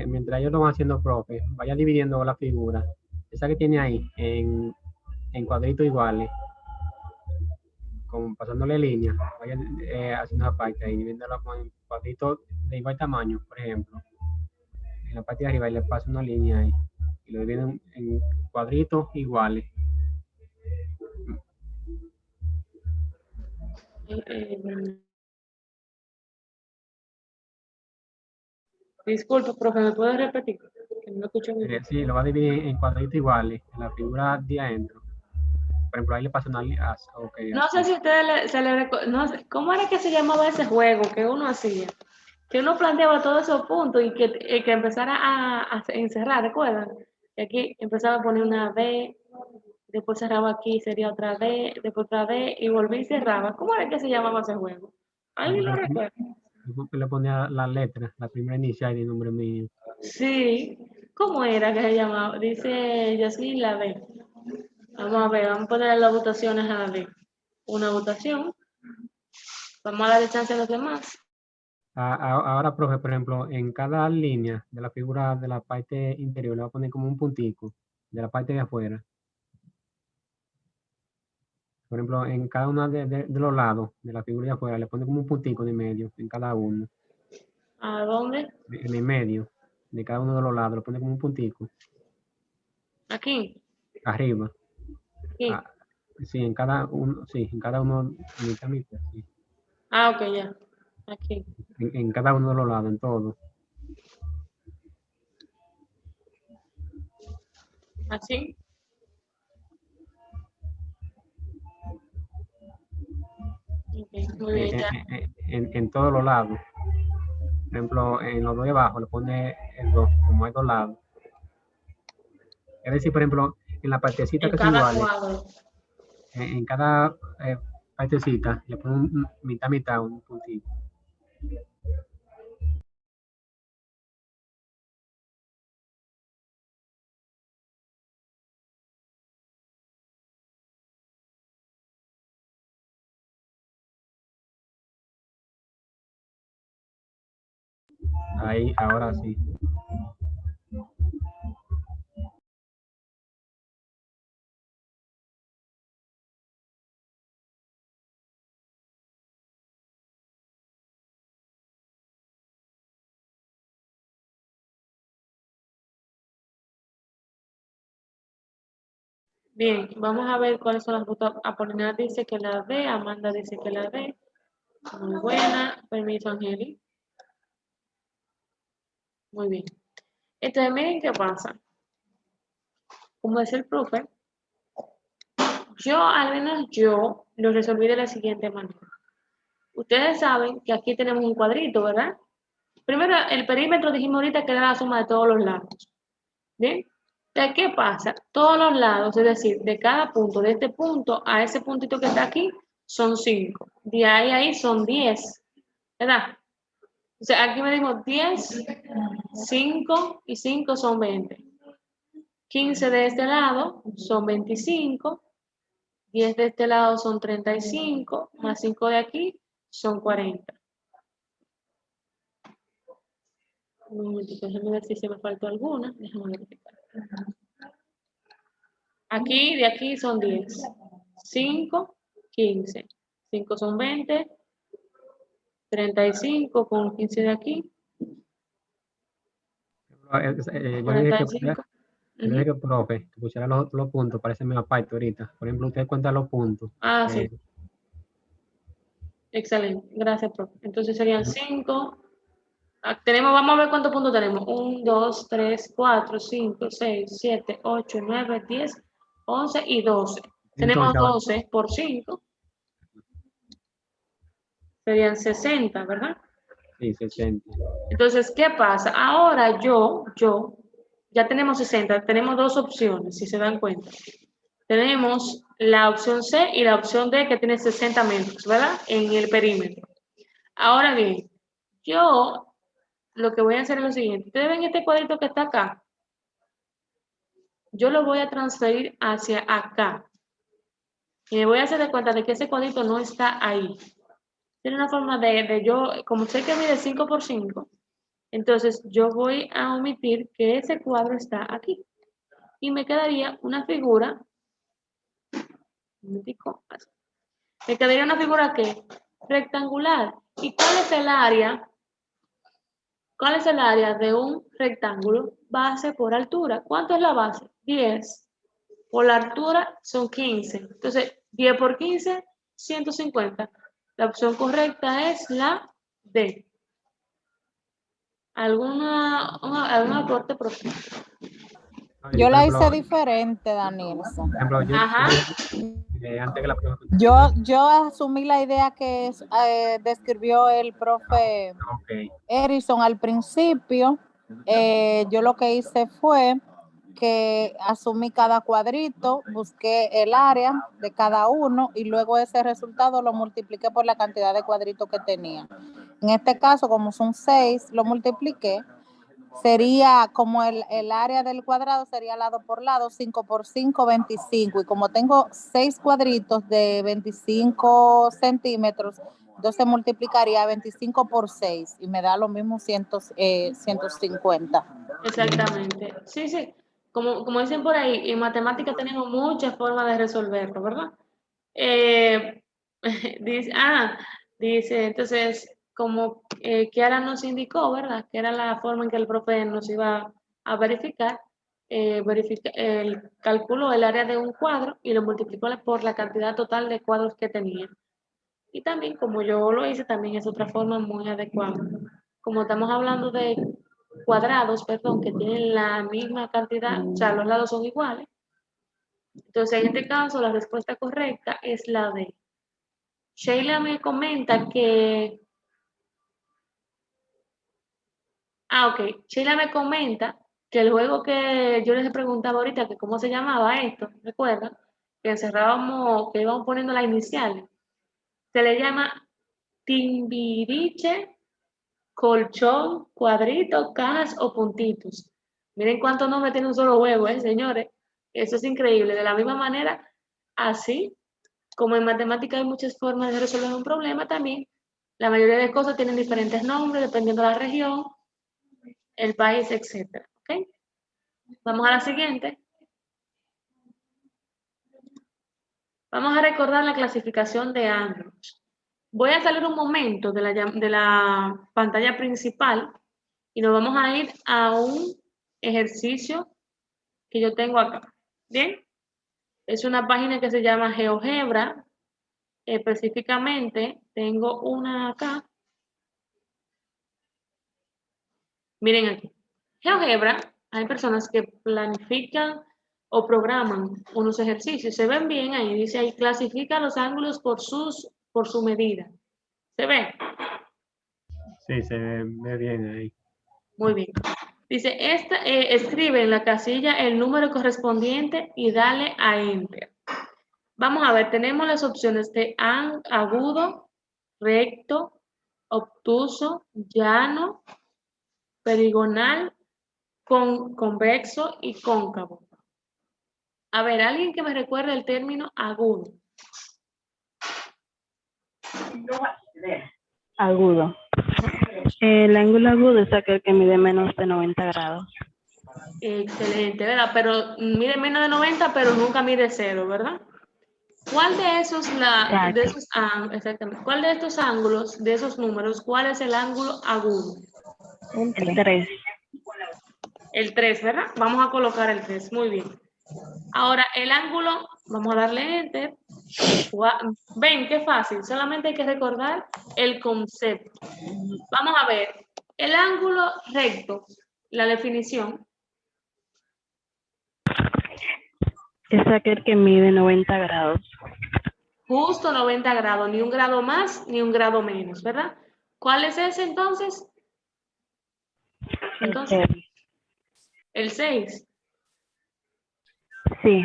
Mientras ellos lo van haciendo, profe, vaya dividiendo la figura. Esa que tiene ahí en cuadritos iguales, como pasándole línea, vaya haciendo una parte ahí, dividiéndola en cuadritos de igual tamaño, por ejemplo. En la parte de arriba y le paso una línea ahí y lo dividen en cuadritos iguales. Disculpe, profe, ¿me puede repetir? Que no escucho muy bien. Sí, lo va a dividir en cuadritos iguales, en la figura de adentro. Por ejemplo, ahí le paso una línea. Okay, No sé si a ustedes no sé, ¿cómo era que se llamaba ese juego que uno hacía? Que uno planteaba todos esos puntos y que empezara a encerrar, ¿recuerdan? Y aquí empezaba a poner una D, después cerraba aquí, sería otra D, después otra D, y volví y cerraba. ¿Cómo era que se llamaba ese juego? ¿Alguien lo recuerda? Le ponía la letra, la primera inicial y el nombre mío. Sí, ¿cómo era que se llamaba? Dice Yasmin la D. Vamos a ver, vamos a poner las votaciones a la D. Una votación. Vamos a darle chance a los demás. Ahora, profe, por ejemplo, en cada línea de la figura de la parte interior le voy a poner como un puntico de la parte de afuera. Por ejemplo, en cada uno de los lados de la figura de afuera le pone como un puntico en medio, en cada uno. ¿A dónde? En el medio de cada uno de los lados le pone como un puntico. Aquí. Arriba. Aquí. Sí, en cada uno, mitad, sí. Ok, ya. Aquí. En cada uno de los lados, en todo. ¿Así? Okay, muy bien, ya. En todos los lados. Por ejemplo, en los dos de abajo le pone el 2, como hay 2 lados. Es decir, por ejemplo, en la partecita En que son cada iguales. cuadro. en cada partecita le pongo mitad, mitad, un puntito. Ahí, ahora sí. Bien, vamos a ver cuáles son las rutas. Apolinar dice que la D, Amanda dice que la D. Muy buena. Permiso, Angeli. Muy bien. Entonces, miren qué pasa. Como decía el profe, al menos yo, lo resolví de la siguiente manera. Ustedes saben que aquí tenemos un cuadrito, ¿verdad? Primero, el perímetro dijimos ahorita que era la suma de todos los lados. ¿Bien? ¿De qué pasa? Todos los lados, es decir, de cada punto, de este punto a ese puntito que está aquí, son 5. De ahí a ahí son 10. ¿Verdad? O sea, aquí me dimos 10, 5 y 5 son 20. 15 de este lado son 25. 10 de este lado son 35, más 5 de aquí son 40. Un momentito, déjame ver si se me faltó alguna. Déjame verificar. Aquí, de aquí son 10. 5, 15. 5 son 20. 35 con 15 de aquí. Yo le dije que, 45. profe, que pusiera los puntos, parece medio aparte ahorita. Por ejemplo, usted cuenta los puntos. Ah, sí. Excelente. Gracias, profe. Entonces serían 5. Vamos a ver cuántos puntos tenemos. 1, 2, 3, 4, 5, 6, 7, 8, 9, 10, 11 y 12. Tenemos Entonces, ahora, 12 por 5. Serían 60, ¿verdad? sí, 60. Entonces, ¿qué pasa? Ahora ya tenemos 60. Tenemos dos opciones, si se dan cuenta. Tenemos la opción C y la opción D que tiene 60 metros, ¿verdad? En el perímetro. Ahora bien, yo lo que voy a hacer es lo siguiente. Ustedes ven este cuadrito que está acá. Yo lo voy a transferir hacia acá. Y me voy a hacer de cuenta de que ese cuadrito no está ahí. Tiene una forma de yo, como sé que mide 5 por 5, entonces yo voy a omitir que ese cuadro está aquí. Y me quedaría una figura, me quedaría una figura que rectangular. ¿Y cuál es el área? ¿Cuál es el área de un rectángulo? Base por altura. ¿Cuánto es la base? 10. Por la altura son 15. Entonces, 10 por 15, 150. La opción correcta es la D. ¿Algún aporte, profe? Yo Por la hice ejemplo, diferente, Danielson. Ajá. Antes que la pregunta. Yo asumí la idea que describió el profe Ok. Erison al principio. Yo lo que hice fue que asumí cada cuadrito, busqué el área de cada uno y luego ese resultado lo multipliqué por la cantidad de cuadritos que tenía. En este caso, como son 6, lo multipliqué. Sería como el área del cuadrado, sería lado por lado, 5 por 5, 25. Y como tengo 6 cuadritos de 25 centímetros, entonces multiplicaría 25 por 6 y me da lo mismo 150. Exactamente. Sí, sí. Como dicen por ahí, en matemáticas tenemos muchas formas de resolverlo, ¿verdad? Eh, dice, entonces, como Kiara nos indicó, ¿verdad? Que era la forma en que el profe nos iba a verificar, él calculó el área de un cuadro y lo multiplicó por la cantidad total de cuadros que tenía. Y también, como yo lo hice, también es otra forma muy adecuada. Como estamos hablando de cuadrados, perdón, que tienen la misma cantidad, o sea, los lados son iguales. Entonces, en este caso, la respuesta correcta es la D. Sheila me comenta que... ok. Sheila me comenta que el juego que yo les preguntaba ahorita, que cómo se llamaba esto, ¿recuerdan? que encerrábamos, que íbamos poniendo las iniciales, se le llama timbiriche, colchón, cuadrito, cajas o puntitos. Miren cuántos nombres tiene un solo huevo, señores. Eso es increíble. De la misma manera, así como en matemática hay muchas formas de resolver un problema también, la mayoría de cosas tienen diferentes nombres dependiendo de la región, el país, etc. ¿Ok? Vamos a la siguiente. Vamos a recordar la clasificación de ángulos. Voy a salir un momento de la pantalla principal y nos vamos a ir a un ejercicio que yo tengo acá. ¿Bien? Es una página que se llama GeoGebra. Específicamente, tengo una acá. Miren aquí. GeoGebra, hay personas que planifican o programan unos ejercicios. Se ven bien ahí, dice ahí, clasifica los ángulos por su medida. ¿Se ve? Sí, se ve bien ahí. Muy bien. Dice, escribe en la casilla el número correspondiente y dale a Enter. Vamos a ver, tenemos las opciones de agudo, recto, obtuso, llano, perigonal, convexo y cóncavo. A ver, alguien que me recuerde el término agudo. Agudo. El ángulo agudo es aquel que mide menos de 90 grados. Excelente, ¿verdad? Pero mide menos de 90, pero nunca mide 0, ¿verdad? ¿Cuál de esos, exactamente, cuál de estos ángulos, de esos números, cuál es el ángulo agudo? El 3. El 3, ¿verdad? Vamos a colocar el 3, muy bien. Ahora, el ángulo, vamos a darle Enter. Ven, qué fácil, solamente hay que recordar el concepto. Vamos a ver, el ángulo recto, la definición. Es aquel que mide 90 grados. Justo 90 grados, ni un grado más, ni un grado menos, ¿verdad? ¿Cuál es ese entonces? Entonces, el 6. Sí.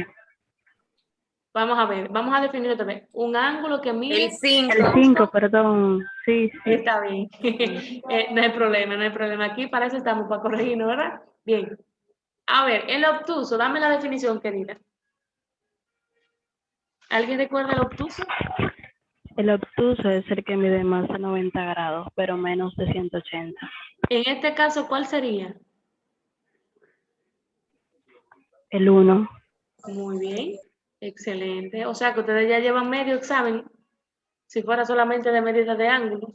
Vamos a ver, vamos a definir otra vez. Un ángulo que mide... El 5. El 5, perdón. Sí, sí. Está bien. No hay problema, no hay problema. Aquí para eso estamos, para corregirnos, ¿verdad? Bien. A ver, el obtuso, dame la definición, querida. ¿Alguien recuerda el obtuso? El obtuso es el que mide más de 90 grados, pero menos de 180. En este caso, ¿cuál sería? El 1. Muy bien, excelente. O sea que ustedes ya llevan medio examen, si fuera solamente de medida de ángulos,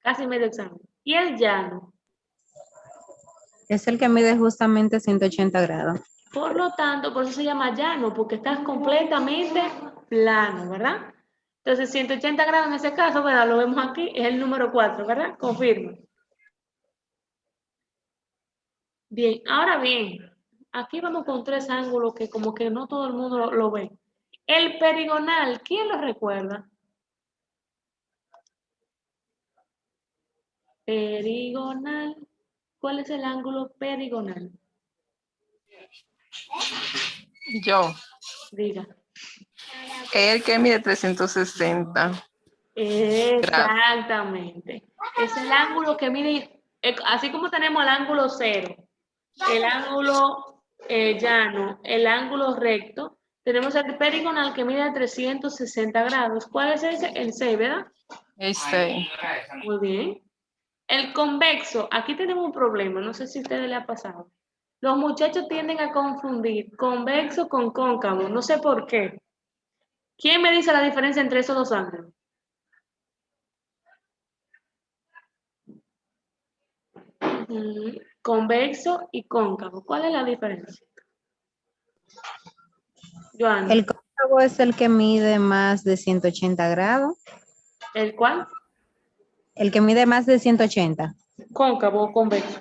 casi medio examen. Y el llano, Es el que mide justamente 180 grados. por lo tanto, por eso se llama llano, porque está completamente plano, ¿verdad? Entonces, 180 grados en ese caso, ¿verdad? Lo vemos aquí, es el número 4, ¿verdad? Confirma. Bien, ahora bien, aquí vamos con 3 ángulos que como que no todo el mundo lo ve. El perigonal, ¿quién lo recuerda? Perigonal. ¿Cuál es el ángulo perigonal? Yo. Diga. El que mide 360. Exactamente. Es el ángulo que mide, así como tenemos el ángulo 0, el ángulo llano, el ángulo recto, tenemos el perigonal que mide 360 grados. ¿Cuál es ese? El 6, ¿verdad? Muy bien. El convexo, aquí tenemos un problema, no sé si a ustedes les ha pasado. Los muchachos tienden a confundir convexo con cóncavo, no sé por qué. ¿Quién me dice la diferencia entre esos dos ángulos? Convexo y cóncavo, ¿cuál es la diferencia? Joana. El cóncavo es el que mide más de 180 grados. ¿El cuál? El que mide más de 180. Cóncavo o convexo.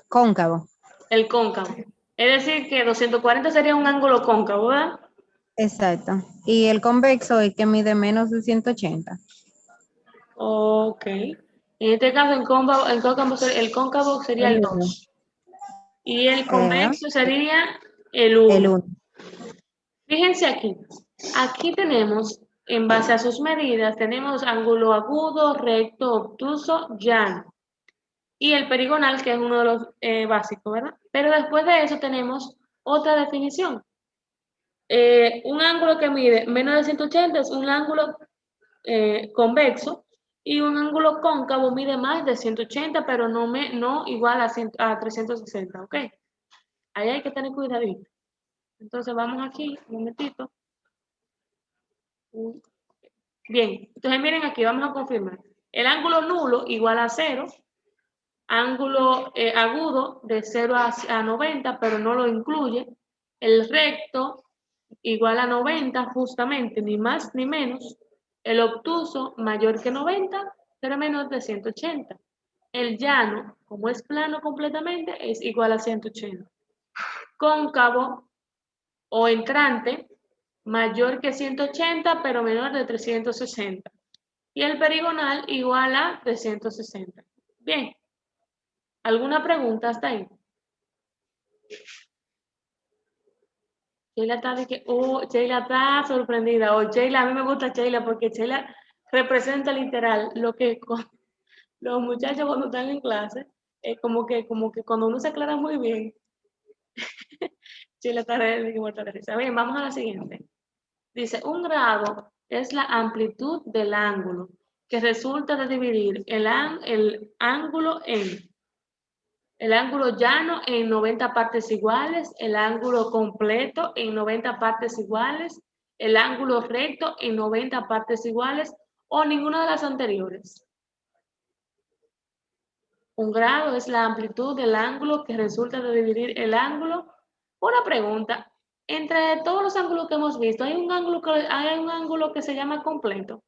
Cóncavo. El cóncavo. Es decir, que 240 sería un ángulo cóncavo, ¿verdad? Exacto. Y el convexo es el que mide menos de 180. Ok. En este caso, el cóncavo sería el 2. Y el convexo sería el 1. El 1. Fíjense aquí. Aquí tenemos, en base a sus medidas, tenemos ángulo agudo, recto, obtuso, llano. Y el perigonal, que es uno de los básicos, ¿verdad? Pero después de eso tenemos otra definición. Un ángulo que mide menos de 180 es un ángulo convexo y un ángulo cóncavo mide más de 180, pero no igual a 360, ¿ok? Ahí hay que tener cuidadito. Entonces vamos aquí, un momentito. Bien, entonces miren aquí, vamos a confirmar. El ángulo nulo igual a 0, ángulo agudo de 0 a 90, pero no lo incluye. El recto igual a 90, justamente, ni más ni menos. El obtuso mayor que 90, pero menor de 180. El llano, como es plano completamente, es igual a 180. Cóncavo o entrante, mayor que 180, pero menor de 360. Y el perigonal igual a 360. Bien. ¿Alguna pregunta hasta ahí? Sheila está de que, Sheila está sorprendida. Sheila, a mí me gusta Sheila porque Sheila representa literal lo que los muchachos cuando están en clase, como que cuando uno se aclara muy bien, Sheila está de que muerta de risa. Bien, vamos a la siguiente. Dice, un grado es la amplitud del ángulo que resulta de dividir el ángulo en el ángulo llano en 90 partes iguales, el ángulo completo en 90 partes iguales, el ángulo recto en 90 partes iguales o ninguna de las anteriores. Un grado es la amplitud del ángulo que resulta de dividir el ángulo. Una pregunta, entre todos los ángulos que hemos visto, ¿hay un ángulo que se llama completo?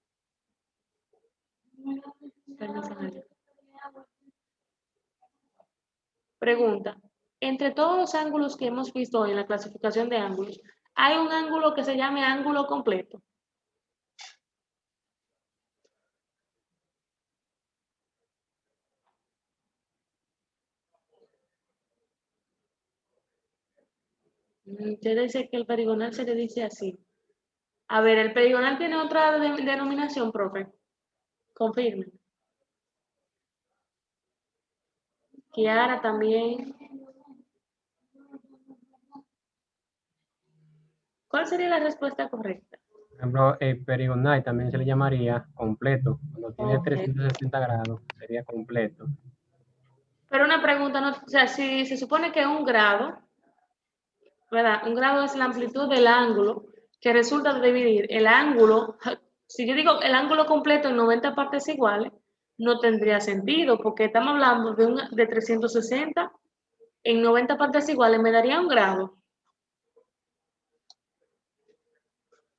Pregunta, entre todos los ángulos que hemos visto hoy en la clasificación de ángulos, ¿hay un ángulo que se llame ángulo completo? Usted dice que el perigonal se le dice así. A ver, ¿el perigonal tiene otra denominación, profe? Confirme. Kiara también. ¿Cuál sería la respuesta correcta? Por ejemplo, el perigonal también se le llamaría completo. Cuando tiene Ok. 360 grados, sería completo. Pero una pregunta, no, o sea, si se supone que un grado, ¿verdad? Un grado es la amplitud del ángulo que resulta de dividir el ángulo. Si yo digo el ángulo completo en 90 partes iguales, no tendría sentido porque estamos hablando de 360 en 90 partes iguales, me daría un grado.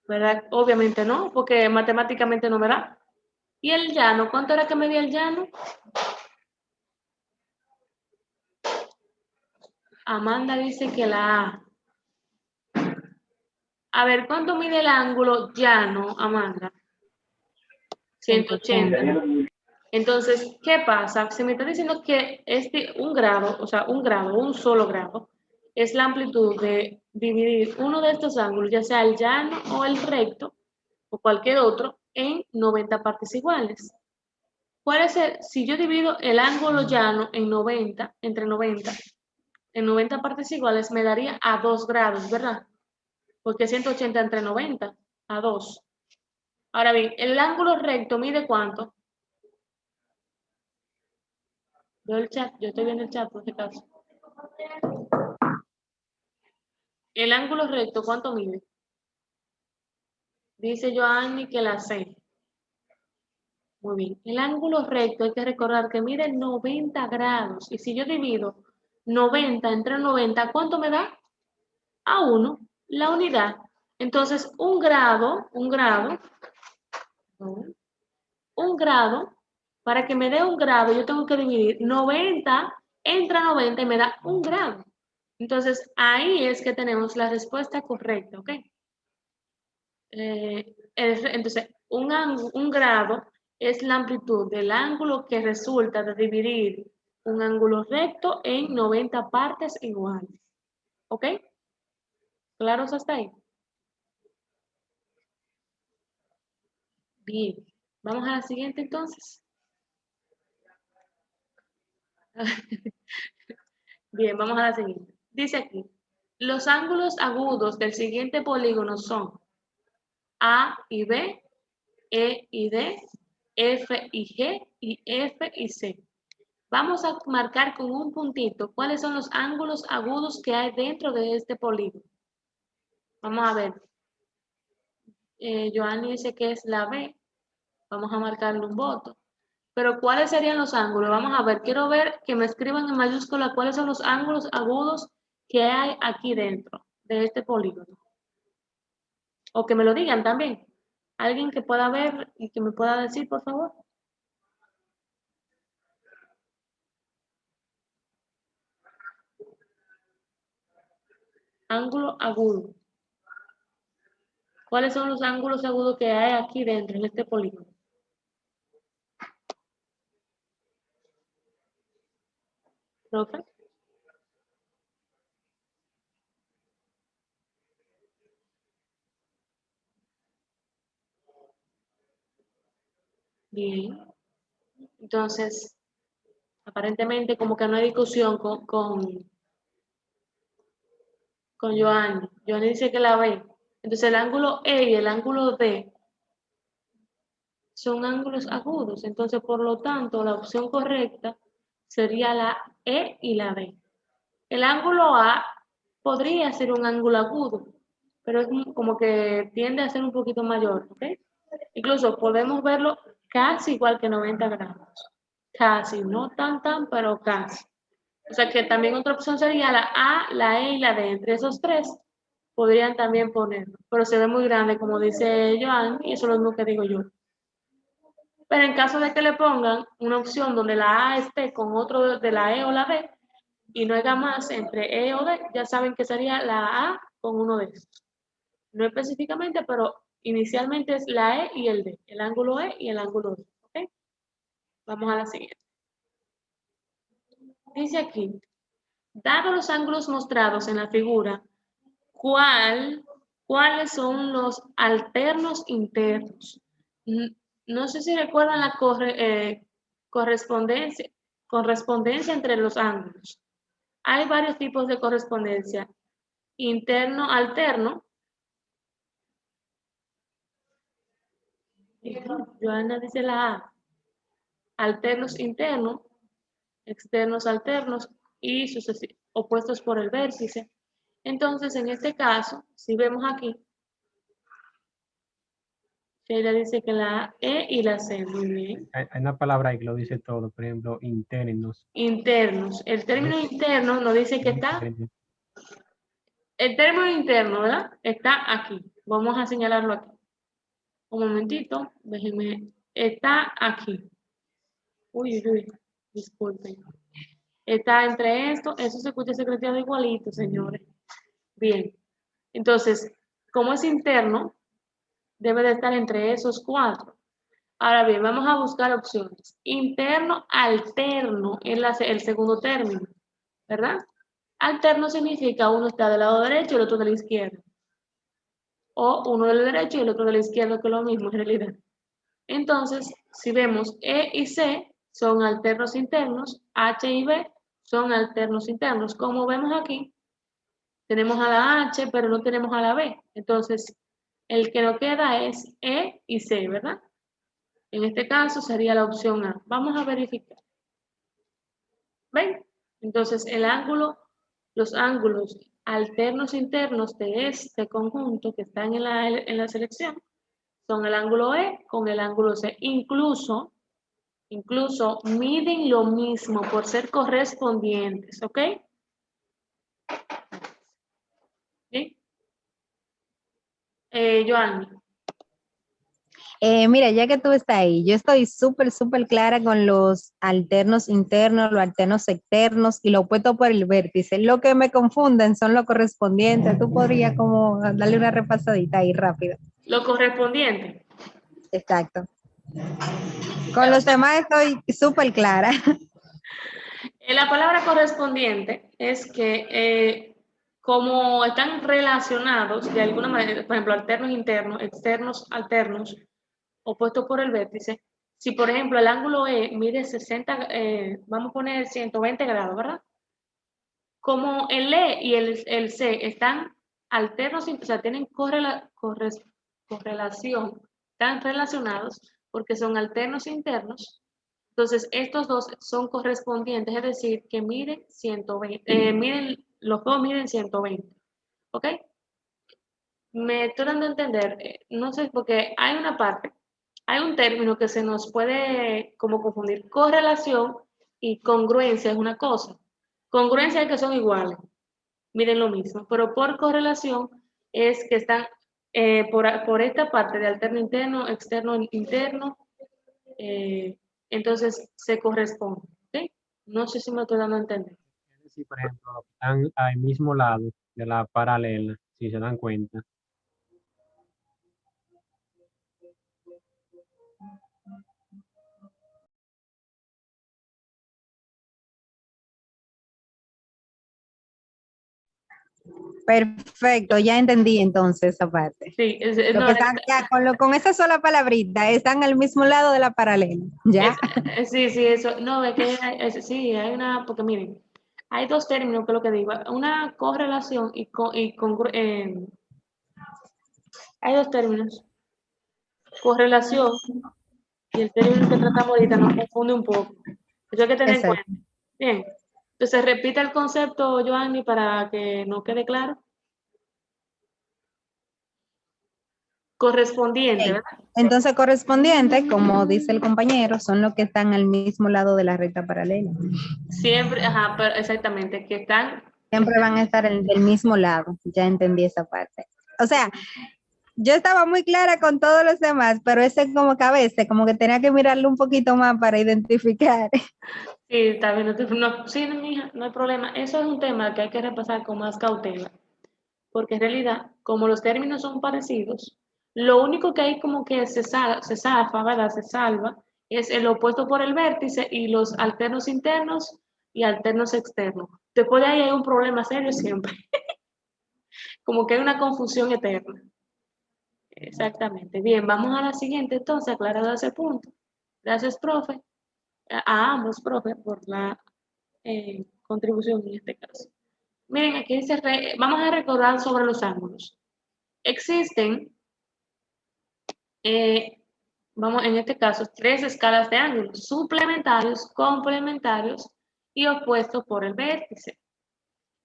¿Verdad? Obviamente no, porque matemáticamente no me da. ¿Y el llano? ¿Cuánto era que medía el llano? Amanda dice que la A. A ver, ¿cuánto mide el ángulo llano, Amanda? 180. Entonces, ¿qué pasa? Se me está diciendo que un grado, o sea, un solo grado, es la amplitud de dividir uno de estos ángulos, ya sea el llano o el recto, o cualquier otro, en 90 partes iguales. Si yo divido el ángulo llano en 90, entre 90, en 90 partes iguales, me daría a 2 grados, ¿verdad? Porque 180 entre 90, a 2. Ahora bien, el ángulo recto mide ¿cuánto? Veo el chat, yo estoy viendo el chat por si acaso. El ángulo recto, ¿cuánto mide? Dice Joanny que la 6. Muy bien. El ángulo recto hay que recordar que mide 90 grados. Y si yo divido 90 entre 90, ¿cuánto me da? A 1, la unidad. Entonces, un grado, para que me dé un grado, yo tengo que dividir 90 entre 90 y me da un grado. Entonces, ahí es que tenemos la respuesta correcta, ¿ok? Entonces, un grado es la amplitud del ángulo que resulta de dividir un ángulo recto en 90 partes iguales. ¿Ok? ¿Claros hasta ahí? Bien, vamos a la siguiente entonces. Bien, vamos a la siguiente. Dice aquí, los ángulos agudos del siguiente polígono son A y B, E y D, F y G y F y C. Vamos a marcar con un puntito cuáles son los ángulos agudos que hay dentro de este polígono. Vamos a ver. Joanny dice que es la B. Vamos a marcarle un voto. Pero ¿cuáles serían los ángulos? Vamos a ver. Quiero ver que me escriban en mayúscula cuáles son los ángulos agudos que hay aquí dentro de este polígono. O que me lo digan también. Alguien que pueda ver y que me pueda decir, por favor. Ángulo agudo. ¿Cuáles son los ángulos agudos que hay aquí dentro en este polígono? ¿Profe? Bien. Entonces, aparentemente como que no hay discusión con Joanny. Joanny dice que la ve. Entonces el ángulo E y el ángulo D son ángulos agudos. Entonces, por lo tanto, la opción correcta sería la E y la D. El ángulo A podría ser un ángulo agudo, pero es como que tiende a ser un poquito mayor, ¿ok? Incluso podemos verlo casi igual que 90 grados. Casi, no tan, pero casi. O sea que también otra opción sería la A, la E y la D. Entre esos tres podrían también ponerlo. Pero se ve muy grande, como dice Joan, y eso es lo mismo que digo yo. Pero en caso de que le pongan una opción donde la A esté con otro de la E o la D, y no haya más entre E o D, ya saben que sería la A con uno de estos. No específicamente, pero inicialmente es la E y el D, el ángulo E y el ángulo D. ¿Ok? Vamos a la siguiente. Dice aquí, dados los ángulos mostrados en la figura, ¿cuáles son los alternos internos? No sé si recuerdan la correspondencia entre los ángulos. Hay varios tipos de correspondencia. Interno, alterno. Joana dice la A. Alternos internos, externos alternos y opuestos por el vértice. Entonces, en este caso, si vemos aquí, Sheila dice que la E y la C, muy bien. Hay una palabra ahí que lo dice todo, por ejemplo, internos. Internos. El término interno nos dice que está, el término interno, ¿verdad? Está aquí. Vamos a señalarlo aquí. Un momentito, déjenme. Está aquí. Uy, disculpen. Está entre esto, eso se escucha secretariado igualito, señores. Bien. Entonces, como es interno, debe de estar entre esos cuatro. Ahora bien, vamos a buscar opciones. Interno, alterno, es el segundo término, ¿verdad? Alterno significa uno está del lado derecho y el otro de la izquierda. O uno del derecho y el otro de la izquierda, que es lo mismo en realidad. Entonces, si vemos E y C son alternos internos, H y B son alternos internos. Como vemos aquí, tenemos a la H, pero no tenemos a la B. Entonces, el que nos queda es E y C, ¿verdad? En este caso sería la opción A. Vamos a verificar. ¿Ven? Entonces, los ángulos alternos internos de este conjunto que están en la selección son el ángulo E con el ángulo C. Incluso miden lo mismo por ser correspondientes, ¿ok? ¿Bien? Joanny. Mira, ya que tú estás ahí, yo estoy súper clara con los alternos internos, los alternos externos y lo opuesto por el vértice. Lo que me confunden son los correspondientes. Tú podrías como darle una repasadita ahí rápido. Lo correspondiente. Exacto. Con los demás estoy súper clara. La palabra correspondiente es que como están relacionados de alguna manera, por ejemplo, alternos internos, externos alternos, opuesto por el vértice. Si, por ejemplo, el ángulo E mide 60, vamos a poner 120 grados, ¿verdad? Como el E y el C están alternos, o sea, tienen correlación, están relacionados porque son alternos internos, entonces estos dos son correspondientes, es decir, que miden 120, los dos miden 120, ¿ok? Me estoy dando a entender, no sé, porque hay una parte, hay un término que se nos puede como confundir. Correlación y congruencia es una cosa. Congruencia es que son iguales, miden lo mismo, pero por correlación es que están por esta parte de alterno interno, externo interno, entonces se corresponde, ¿ok? No sé si me estoy dando a entender. Es decir, por ejemplo, los que están al mismo lado de la paralela, si se dan cuenta. Perfecto, ya entendí entonces esa parte. Sí, Lo no, que están, ya, con esa sola palabrita, están al mismo lado de la paralela. Ya. sí, eso. No, es que sí, hay una, porque miren, hay dos términos que es lo que digo. Una correlación hay dos términos. Correlación y el término que tratamos ahorita nos confunde un poco. Eso hay que tener en Exacto. cuenta. Bien. Entonces, repita el concepto, Joanny, para que nos quede claro. Correspondiente, Ok. ¿verdad? Entonces, correspondiente, como dice el compañero, son los que están al mismo lado de la recta paralela. Siempre, ajá, pero exactamente, que están. Siempre van a estar del mismo lado. Ya entendí esa parte. O sea, yo estaba muy clara con todos los demás, pero ese como que a veces, como que tenía que mirarlo un poquito más para identificar. Sí, está bien, sí, mija, no hay problema. Eso es un tema que hay que repasar con más cautela, porque en realidad, como los términos son parecidos, lo único que hay como que se zafa, ¿verdad? Se salva, es el opuesto por el vértice y los alternos internos y alternos externos. Después de ahí hay un problema serio siempre, como que hay una confusión eterna. Exactamente. Bien, vamos a la siguiente entonces, aclarado ese punto. Gracias, profe, a ambos, profe, por la contribución en este caso. Miren, aquí dice, vamos a recordar sobre los ángulos. Existen, vamos, en este caso, tres escalas de ángulos, suplementarios, complementarios y opuestos por el vértice.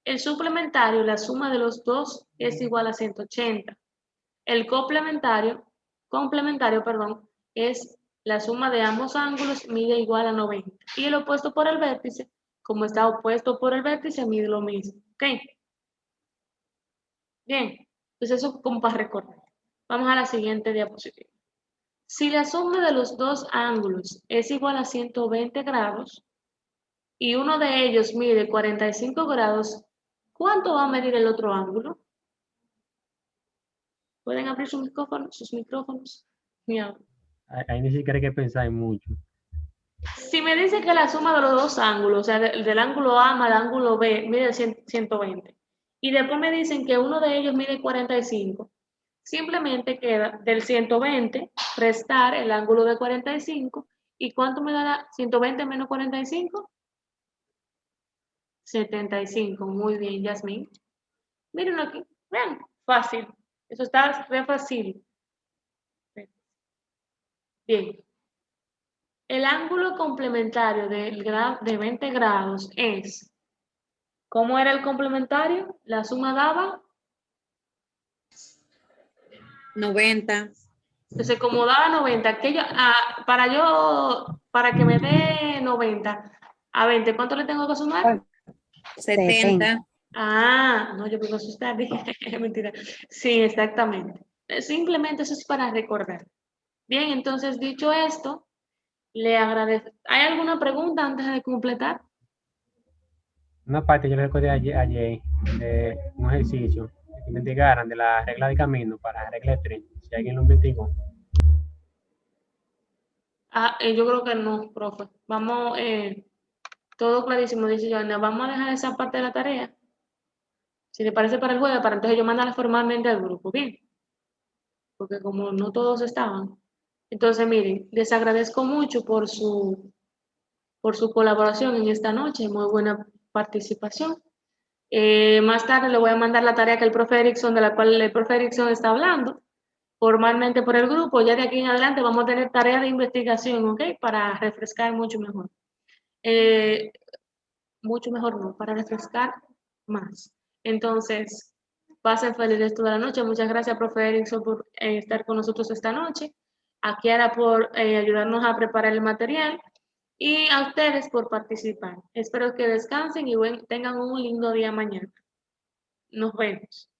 El suplementario, la suma de los dos es igual a 180. El complementario, perdón, es la suma de ambos ángulos mide igual a 90. Y el opuesto por el vértice, como está opuesto por el vértice, mide lo mismo. ¿Ok? Bien, entonces eso como para recordar. Vamos a la siguiente diapositiva. Si la suma de los dos ángulos es igual a 120 grados y uno de ellos mide 45 grados, ¿cuánto va a medir el otro ángulo? ¿Pueden abrir sus micrófonos? Mira. Ahí ni siquiera hay que pensar en mucho. Si me dice que la suma de los dos ángulos, o sea, del ángulo A más el ángulo B, mide 120, y después me dicen que uno de ellos mide 45, simplemente queda del 120 restar el ángulo de 45, ¿y cuánto me dará 120 menos 45? 75, muy bien, Yasmín. Miren aquí, vean, fácil, eso está re fácil. Bien. El ángulo complementario de 20 grados es, ¿cómo era el complementario? La suma daba, 90. entonces como daba 90, para que me dé 90 a 20, ¿cuánto le tengo que sumar? 70. Ah, no, yo me iba a asustar, dije, mentira. Sí, exactamente. Simplemente eso es para recordar. Bien, entonces dicho esto, le agradezco. ¿Hay alguna pregunta antes de completar? Una parte yo le recordé ayer de un ejercicio que investigaran de la regla de camino para regla de 3, si alguien lo investigó. Yo creo que no, profe. Vamos, todo clarísimo, dice Joana. Vamos a dejar esa parte de la tarea. Si le parece para el jueves, para entonces yo mandarla formalmente al grupo, bien. Porque como no todos estaban. Entonces, miren, les agradezco mucho por su colaboración en esta noche, muy buena participación. Más tarde le voy a mandar la tarea que el profe Erickson, de la cual el profe Erickson está hablando, formalmente por el grupo. Ya de aquí en adelante vamos a tener tarea de investigación, ¿ok? Para refrescar mucho mejor. Mucho mejor no, para refrescar más. Entonces, pasen feliz resto de la noche. Muchas gracias, profe Erickson, por estar con nosotros esta noche. A Kiara por ayudarnos a preparar el material. Y a ustedes por participar. Espero que descansen y tengan un lindo día mañana. Nos vemos.